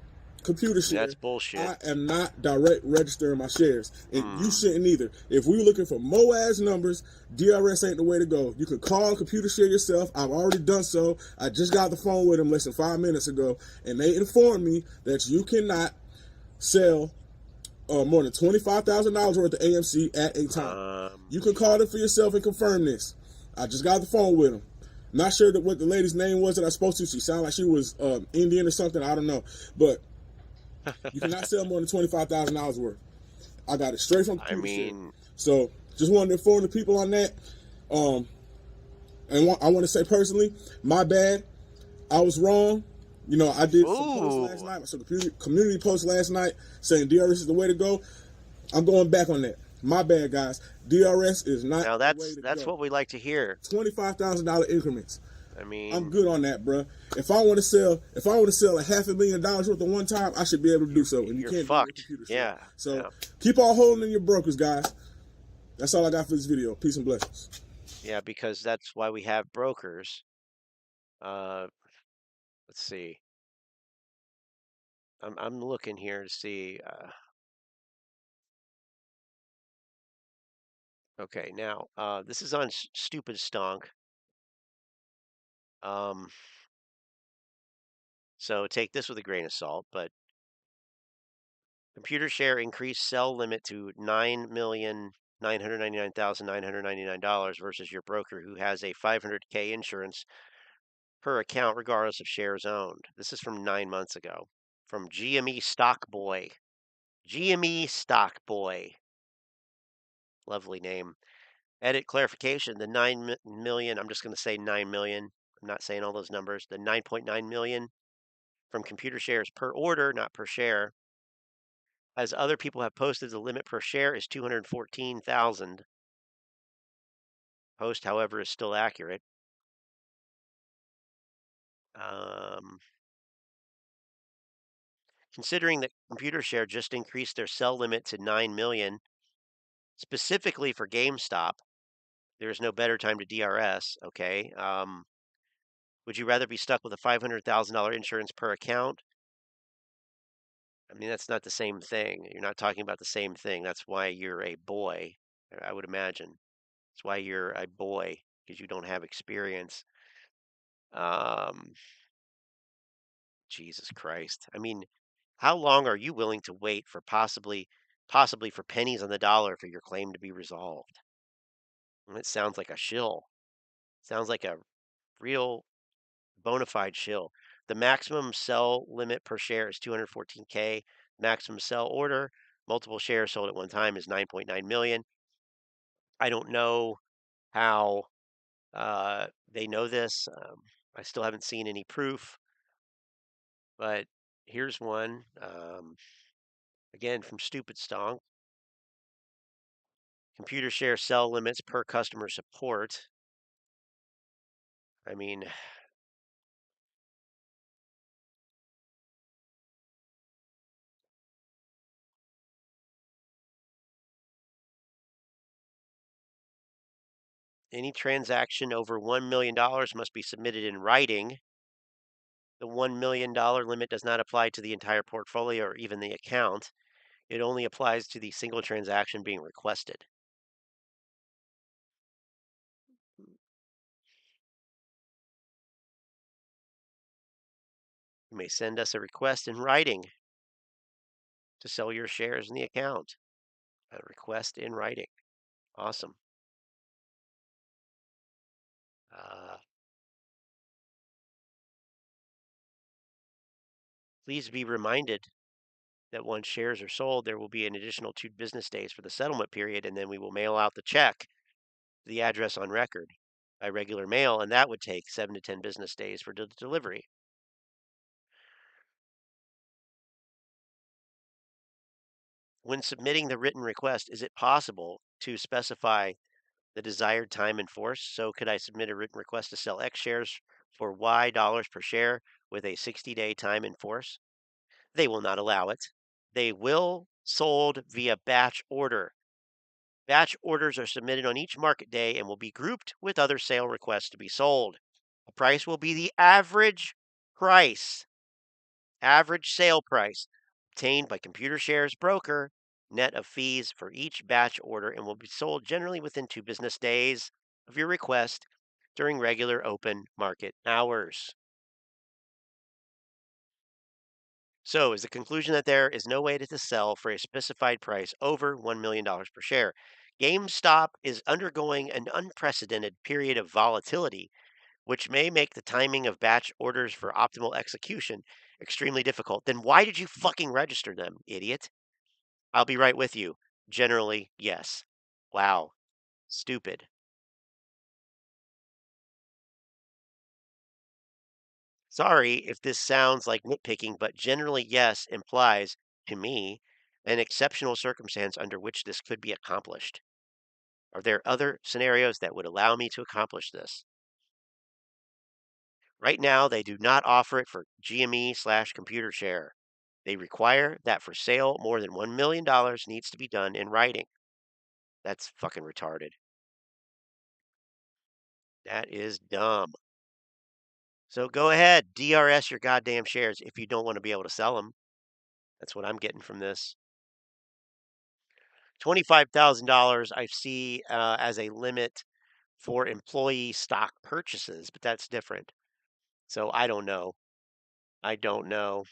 Computer Share, that's bullshit. I am not direct registering my shares, and you shouldn't either. If we're looking for Moass numbers, DRS ain't the way to go. You can call Computer Share yourself. I've already done so. I just got the phone with them less than 5 minutes ago, and they informed me that you cannot sell more than $25,000 worth of AMC at a time. You can call them for yourself and confirm this. I just got the phone with them. Not sure what the lady's name was that I spoke to. She sounded like she was Indian or something. I don't know, but you cannot sell more than $25,000 worth. I got it straight from Computer Share. So just wanted to inform the people on that. And I want to say personally, my bad. I was wrong. You know, I did some posts last night. So community post last night saying DRS is the way to go. I'm going back on that. My bad, guys. DRS is not. Now that's what we like to hear. $25,000 increments. I mean, I'm good on that, bro. If I want to sell $500,000 worth of one time, I should be able to do so. And you can't fucked. Do it with Yeah. So keep on holding in your brokers, guys. That's all I got for this video. Peace and blessings. Yeah, because that's why we have brokers. Let's see. I'm looking here to see. Okay, now this is on Stupid Stonk. So take this with a grain of salt, but computer share increased sell limit to $9,999,999 versus your broker who has a 500K insurance per account regardless of shares owned. This is from 9 months ago from GME Stock Boy. GME Stock Boy. Lovely name. Edit clarification. The 9 million, I'm just going to say 9 million. I'm not saying all those numbers. The 9.9 million from computer shares per order, not per share. As other people have posted, the limit per share is 214,000. Post, however, is still accurate. Considering that computer share just increased their sell limit to 9 million, specifically for GameStop, there is no better time to DRS. Okay. Would you rather be stuck with a $500,000 insurance per account? I mean, that's not the same thing. You're not talking about the same thing. That's why you're a boy, I would imagine. That's why you're a boy, because you don't have experience. Jesus Christ. I mean, how long are you willing to wait for possibly for pennies on the dollar for your claim to be resolved? It sounds like a shill. Sounds like a real bona fide shill. The maximum sell limit per share is 214K. Maximum sell order, multiple shares sold at one time is 9.9 million. I don't know how they know this. I still haven't seen any proof, but here's one. Again, from Stupid Stonk. Computer share sell limits per customer support. I mean, any transaction over $1 million must be submitted in writing. The $1 million limit does not apply to the entire portfolio or even the account. It only applies to the single transaction being requested. You may send us a request in writing to sell your shares in the account. A request in writing. Awesome. Please be reminded that once shares are sold, there will be an additional 2 business days for the settlement period, and then we will mail out the check to the address on record by regular mail, and that would take 7 to 10 business days for delivery. When submitting the written request, is it possible to specify the desired time in force? So could I submit a written request to sell X shares for Y dollars per share with a 60-day time in force? They will not allow it. They will sold via batch order. Batch orders are submitted on each market day and will be grouped with other sale requests to be sold. The price will be the average price, average sale price obtained by computer shares broker, net of fees for each batch order, and will be sold generally within 2 business days of your request during regular open market hours. So, is the conclusion that there is no way to sell for a specified price over $1 million per share? GameStop is undergoing an unprecedented period of volatility, which may make the timing of batch orders for optimal execution extremely difficult. Then why did you fucking register them, idiot? I'll be right with you. Generally, yes. Wow. Stupid. Sorry if this sounds like nitpicking, but generally, yes implies, to me, an exceptional circumstance under which this could be accomplished. Are there other scenarios that would allow me to accomplish this? Right now, they do not offer it for GME/computer share. They require that for sale, more than $1 million needs to be done in writing. That's fucking retarded. That is dumb. So go ahead, DRS your goddamn shares if you don't want to be able to sell them. That's what I'm getting from this. $25,000 I see as a limit for employee stock purchases, but that's different. So I don't know. I don't know.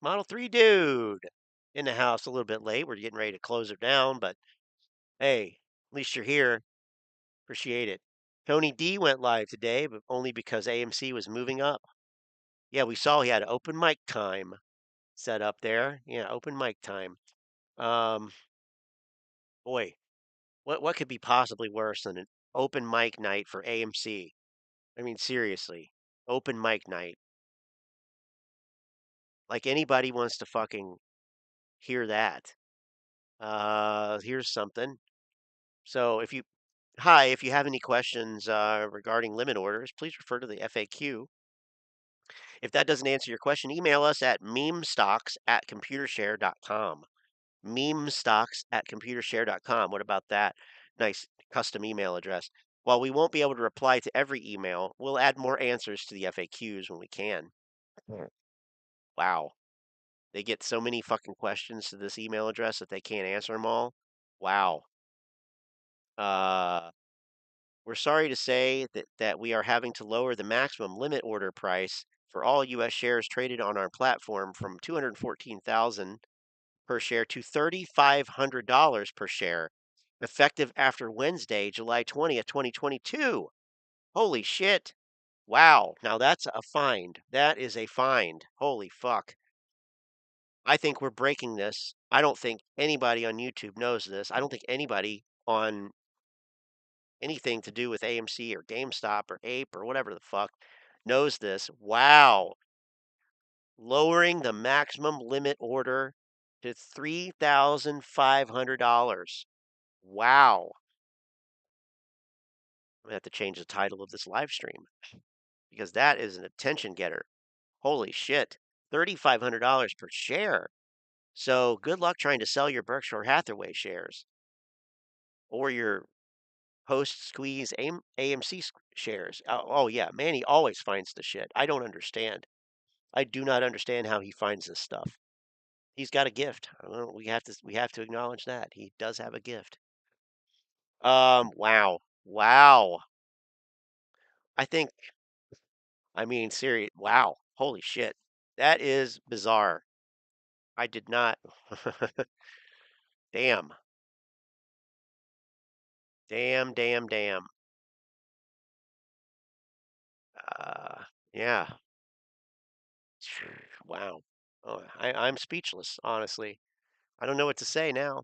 Model 3 dude in the house a little bit late. We're getting ready to close it down, but hey, at least you're here. Appreciate it. Tony D went live today, but only because AMC was moving up. Yeah, we saw he had open mic time set up there. Yeah, open mic time. Boy, what could be possibly worse than an open mic night for AMC? I mean, seriously, open mic night. Like anybody wants to fucking hear that. Here's something. So if you have any questions regarding limit orders, please refer to the FAQ. If that doesn't answer your question, email us at memestocks@computershare.com. Memestocks@computershare.com. What about that? Nice custom email address. While we won't be able to reply to every email, we'll add more answers to the FAQs when we can. Wow. They get so many fucking questions to this email address that they can't answer them all. Wow. We're sorry to say that we are having to lower the maximum limit order price for all U.S. shares traded on our platform from $214,000 per share to $3,500 per share, effective after Wednesday, July 20th, 2022. Holy shit. Wow. Now that's a find. That is a find. Holy fuck. I think we're breaking this. I don't think anybody on YouTube knows this. I don't think anybody on anything to do with AMC or GameStop or Ape or whatever the fuck knows this. Wow. Lowering the maximum limit order to $3,500. Wow. I'm gonna have to change the title of this live stream because that is an attention getter. Holy shit. $3,500 per share. So good luck trying to sell your Berkshire Hathaway shares or your post squeeze AMC shares. Oh yeah, Manny always finds the shit. I don't understand. I do not understand how he finds this stuff. He's got a gift. We have to acknowledge that he does have a gift. Wow. I mean, serious. Wow. Holy shit. That is bizarre. I did not. Damn. Damn. Yeah. Wow. Oh, I'm speechless, honestly. I don't know what to say now.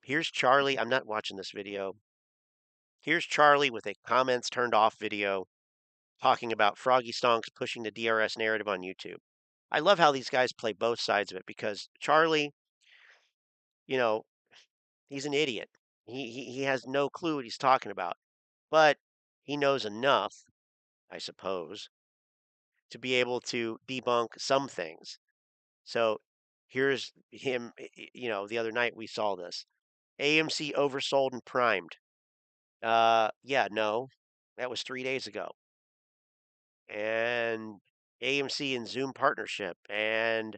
Here's Charlie. I'm not watching this video. Here's Charlie with a comments turned off video talking about Froggy Stonks pushing the DRS narrative on YouTube. I love how these guys play both sides of it because Charlie, you know, he's an idiot. He has no clue what he's talking about, but he knows enough, I suppose, to be able to debunk some things. So here's him, the other night we saw this. AMC oversold and primed. Yeah, no, that was 3 days ago. And AMC and Zoom partnership and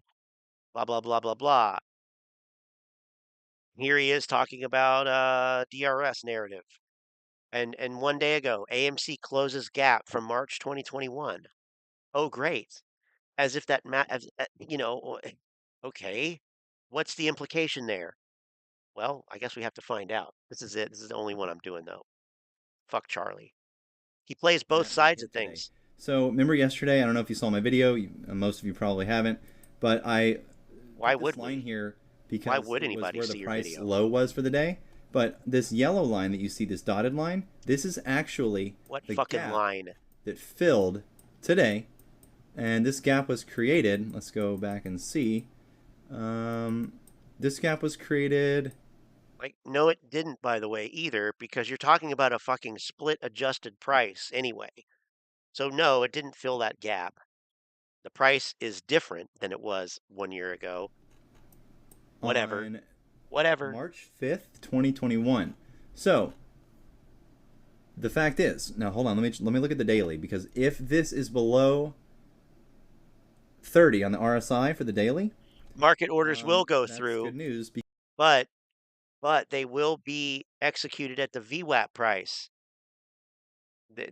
blah, blah, blah, blah, blah. Here he is talking about DRS narrative. And 1 day ago, AMC closes gap from March 2021. Oh, great. As if that, okay. What's the implication there? Well, I guess we have to find out. This is it. This is the only one I'm doing, though. Fuck Charlie. He plays both sides of things. So remember yesterday? I don't know if you saw my video. Most of you probably haven't, but Why put would this line we? here because Why would it anybody was where see the your price video? low was for the day. But this yellow line that you see, this dotted line, this is actually What the fucking gap line? that filled today, and this gap was created. Let's go back and see. This gap was created. Like, no, it didn't, by the way, either, because you're talking about a fucking split adjusted price anyway. So, no, it didn't fill that gap. The price is different than it was 1 year ago. Whatever. On Whatever. March 5th, 2021. So, the fact is, now hold on, let me look at the daily, because if this is below 30 on the RSI for the daily. Market orders will go That's through, good news. but they will be executed at the VWAP price.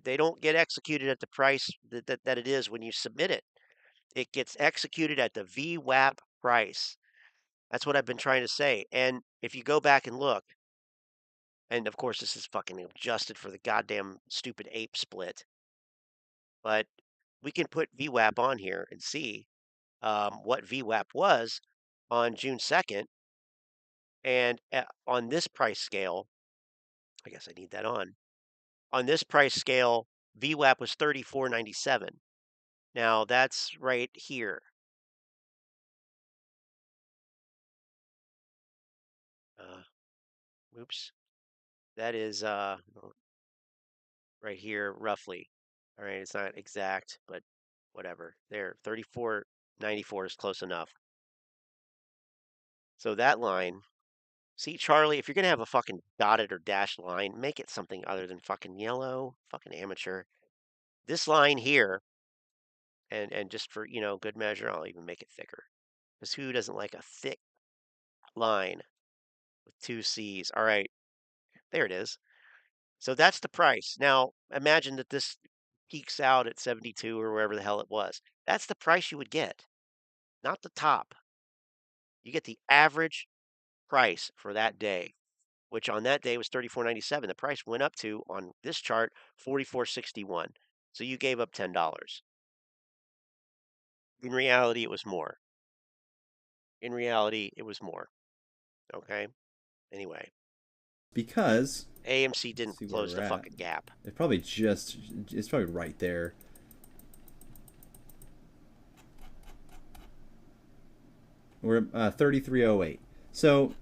They don't get executed at the price that it is when you submit it. It gets executed at the VWAP price. That's what I've been trying to say. And if you go back and look, and of course this is fucking adjusted for the goddamn stupid ape split, but we can put VWAP on here and see what VWAP was on June 2nd. And on this price scale, I guess I need that on. On this price scale, VWAP was 34.97. Now that's right here. Oops. That is right here roughly. All right, it's not exact, but whatever. There, 34.94 is close enough. So that line, see, Charlie, if you're gonna have a fucking dotted or dashed line, make it something other than fucking yellow, fucking amateur. This line here, and just for, good measure, I'll even make it thicker. Because who doesn't like a thick line with two C's? All right, there it is. So that's the price. Now, imagine that this peaks out at 72 or wherever the hell it was. That's the price you would get, not the top. You get the average price for that day, which on that day was 34.97. The price went up to, on this chart, 44.61. So you gave up $10. In reality, it was more. In reality, it was more. Okay? Anyway. Because AMC didn't close the fucking gap. It's probably right there. We're 33.08. So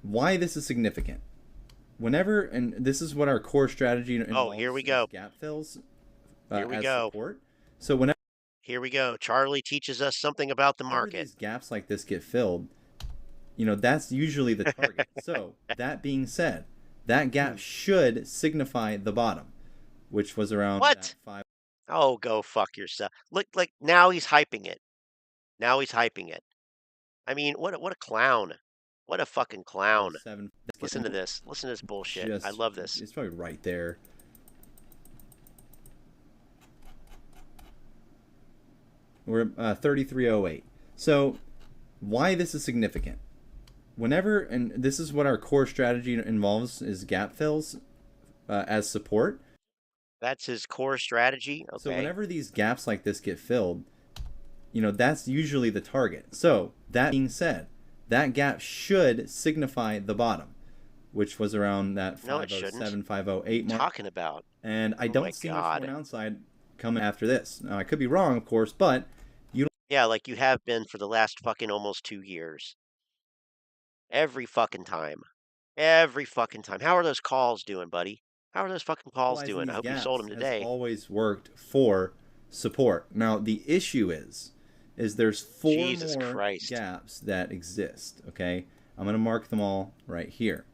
why this is significant? Whenever, and this is what our core strategy involves. Oh, here we go. Gap fills. Here we go. Support. So whenever. Here we go. Charlie teaches us something about the market. Whenever these gaps like this get filled, that's usually the target. So that being said, that gap should signify the bottom, which was around what? 5. Oh, go fuck yourself. Look, like now he's hyping it. Now he's hyping it. I mean, what a clown. What a fucking clown. 7. Listen to this. Listen to this bullshit. I love this. It's probably right there. We're 33.08. So why this is significant? Whenever, and this is what our core strategy involves, is gap fills as support. That's his core strategy. Okay. So whenever these gaps like this get filled, that's usually the target. So that being said, that gap should signify the bottom, which was around that 507, 508 mark. Talking about. And I don't see much more downside coming after this. Now I could be wrong, of course, but you don't. Yeah, like you have been for the last fucking almost 2 years. Every fucking time. Every fucking time. How are those calls doing, buddy? How are those fucking calls doing? I hope you sold them today. Has always worked for support. Now the issue is there's 4 more gaps that exist. Okay, I'm gonna mark them all right here.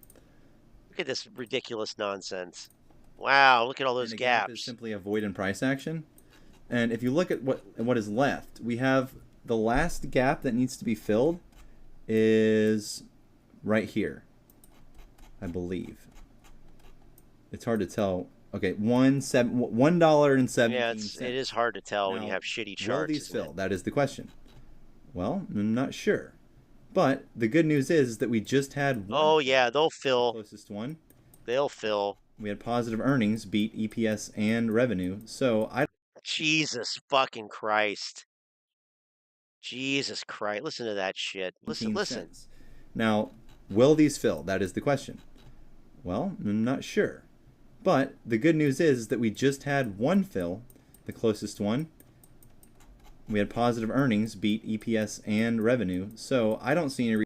Look at this ridiculous nonsense. Wow, look at all those gaps. Gap is simply a void in price action. And if you look at what is left, we have the last gap that needs to be filled is right here, I believe. It's hard to tell. Okay, $1.17. Yeah, it is hard to tell when you have shitty charts. Will these fill? That is the question. Well, I'm not sure. But the good news is that we just had one. Oh yeah, they'll fill. The closest one. They'll fill. We had positive earnings, beat EPS and revenue. So Jesus fucking Christ. Jesus Christ. Listen to that shit. Listen. Cents. Now, will these fill? That is the question. Well, I'm not sure. But the good news is that we just had one fill, the closest one. We had positive earnings, beat EPS and revenue. So I don't see any reason.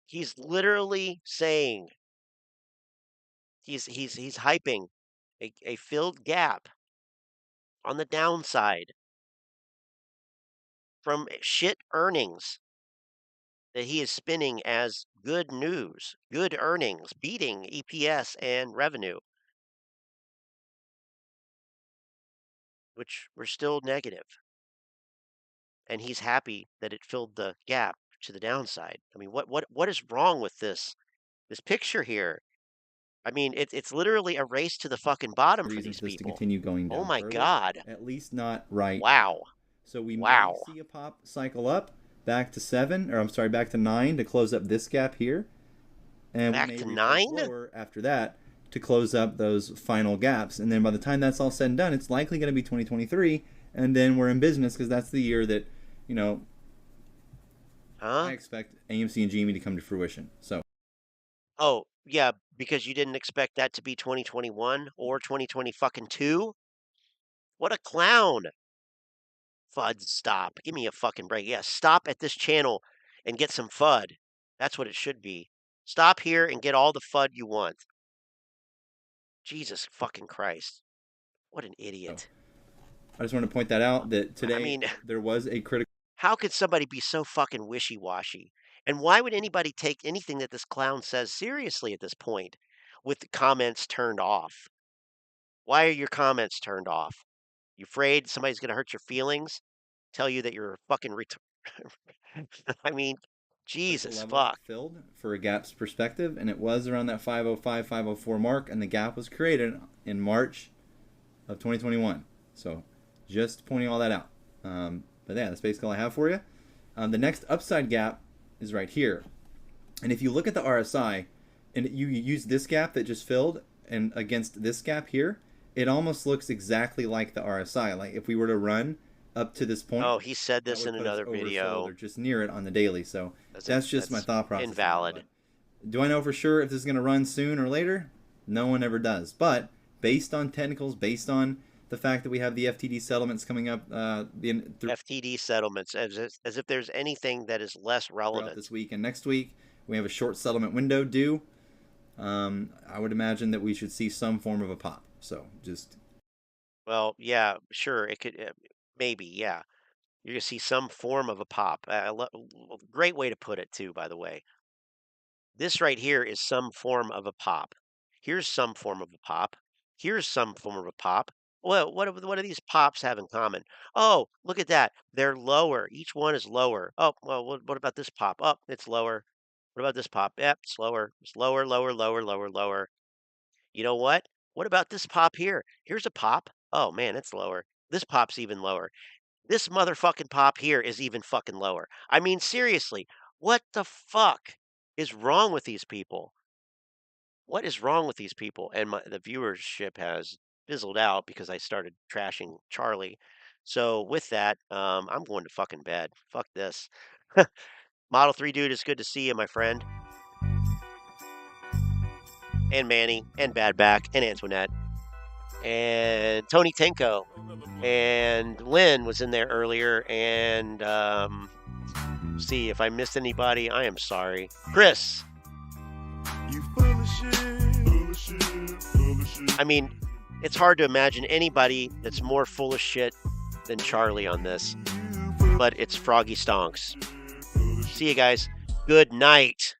He's literally saying, he's hyping a filled gap on the downside from shit earnings that he is spinning as good news, good earnings, beating EPS and revenue, which were still negative. and he's happy that it filled the gap to the downside. I mean, what is wrong with this picture here? I mean, it's literally a race to the fucking bottom for reason these for this to people. continue going down. Oh my further, God. At least not right Wow. now. So we Wow. may see a pop cycle up back to 7, or I'm sorry, back to 9 to close up this gap here. And Back we may to retrace 9? lower after that to close up those final gaps. And then by the time that's all said and done, it's likely going to be 2023. And then we're in business because that's the year that, you know, I expect AMC and GME to come to fruition. So. Oh, yeah, because you didn't expect that to be 2021 or 2022? What a clown. FUD, stop. Give me a fucking break. Yeah, stop at this channel and get some FUD. That's what it should be. Stop here and get all the FUD you want. Jesus fucking Christ. What an idiot. I just want to point that out that today I mean, there was a critical. how could somebody be so fucking wishy-washy? And why would anybody take anything that this clown says seriously at this point with the comments turned off? Why are your comments turned off? You afraid somebody's going to hurt your feelings? Tell you that you're a fucking I mean, Jesus fuck. Filled for a gaps perspective, and it was around that 505, 504 mark, and the gap was created in March of 2021. So just pointing all that out. But yeah, that's basically all I have for you. The next upside gap is right here. And if you look at the RSI, and you use this gap that just filled, and against this gap here, it almost looks exactly like the RSI. Like if we were to run up to this point. Oh, he said this in another video. Or just near it on the daily. So that's just my thought process. Invalid. Do I know for sure if this is going to run soon or later? No one ever does. But based on technicals, based on the fact that we have the FTD settlements coming up, FTD settlements, as if there's anything that is less relevant this week and next week, we have a short settlement window due. I would imagine that we should see some form of a pop. So just. Well, yeah, sure. It could, maybe, yeah. You're gonna see some form of a pop. Great way to put it, too, by the way. This right here is some form of a pop. Here's some form of a pop. Here's some form of a pop. Well, what do these pops have in common? Oh, look at that. They're lower. Each one is lower. Oh, well, what about this pop? Oh, it's lower. What about this pop? Yep, it's lower. It's lower, lower, lower, lower, lower. You know what? What about this pop here? Here's a pop. Oh, man, it's lower. This pop's even lower. This motherfucking pop here is even fucking lower. I mean, seriously, what the fuck is wrong with these people? What is wrong with these people? And the viewership has fizzled out because I started trashing Charlie. So with that, I'm going to fucking bed. Fuck this. Model 3 dude, it's good to see you, my friend. And Manny, and Badback, and Antoinette, and Tony Tenko, and Lynn was in there earlier, and see if I missed anybody, I am sorry. Chris. You full of shit, full of shit, full of shit. I mean, it's hard to imagine anybody that's more full of shit than Charlie on this, but it's Froggy Stonks. See you guys. Good night.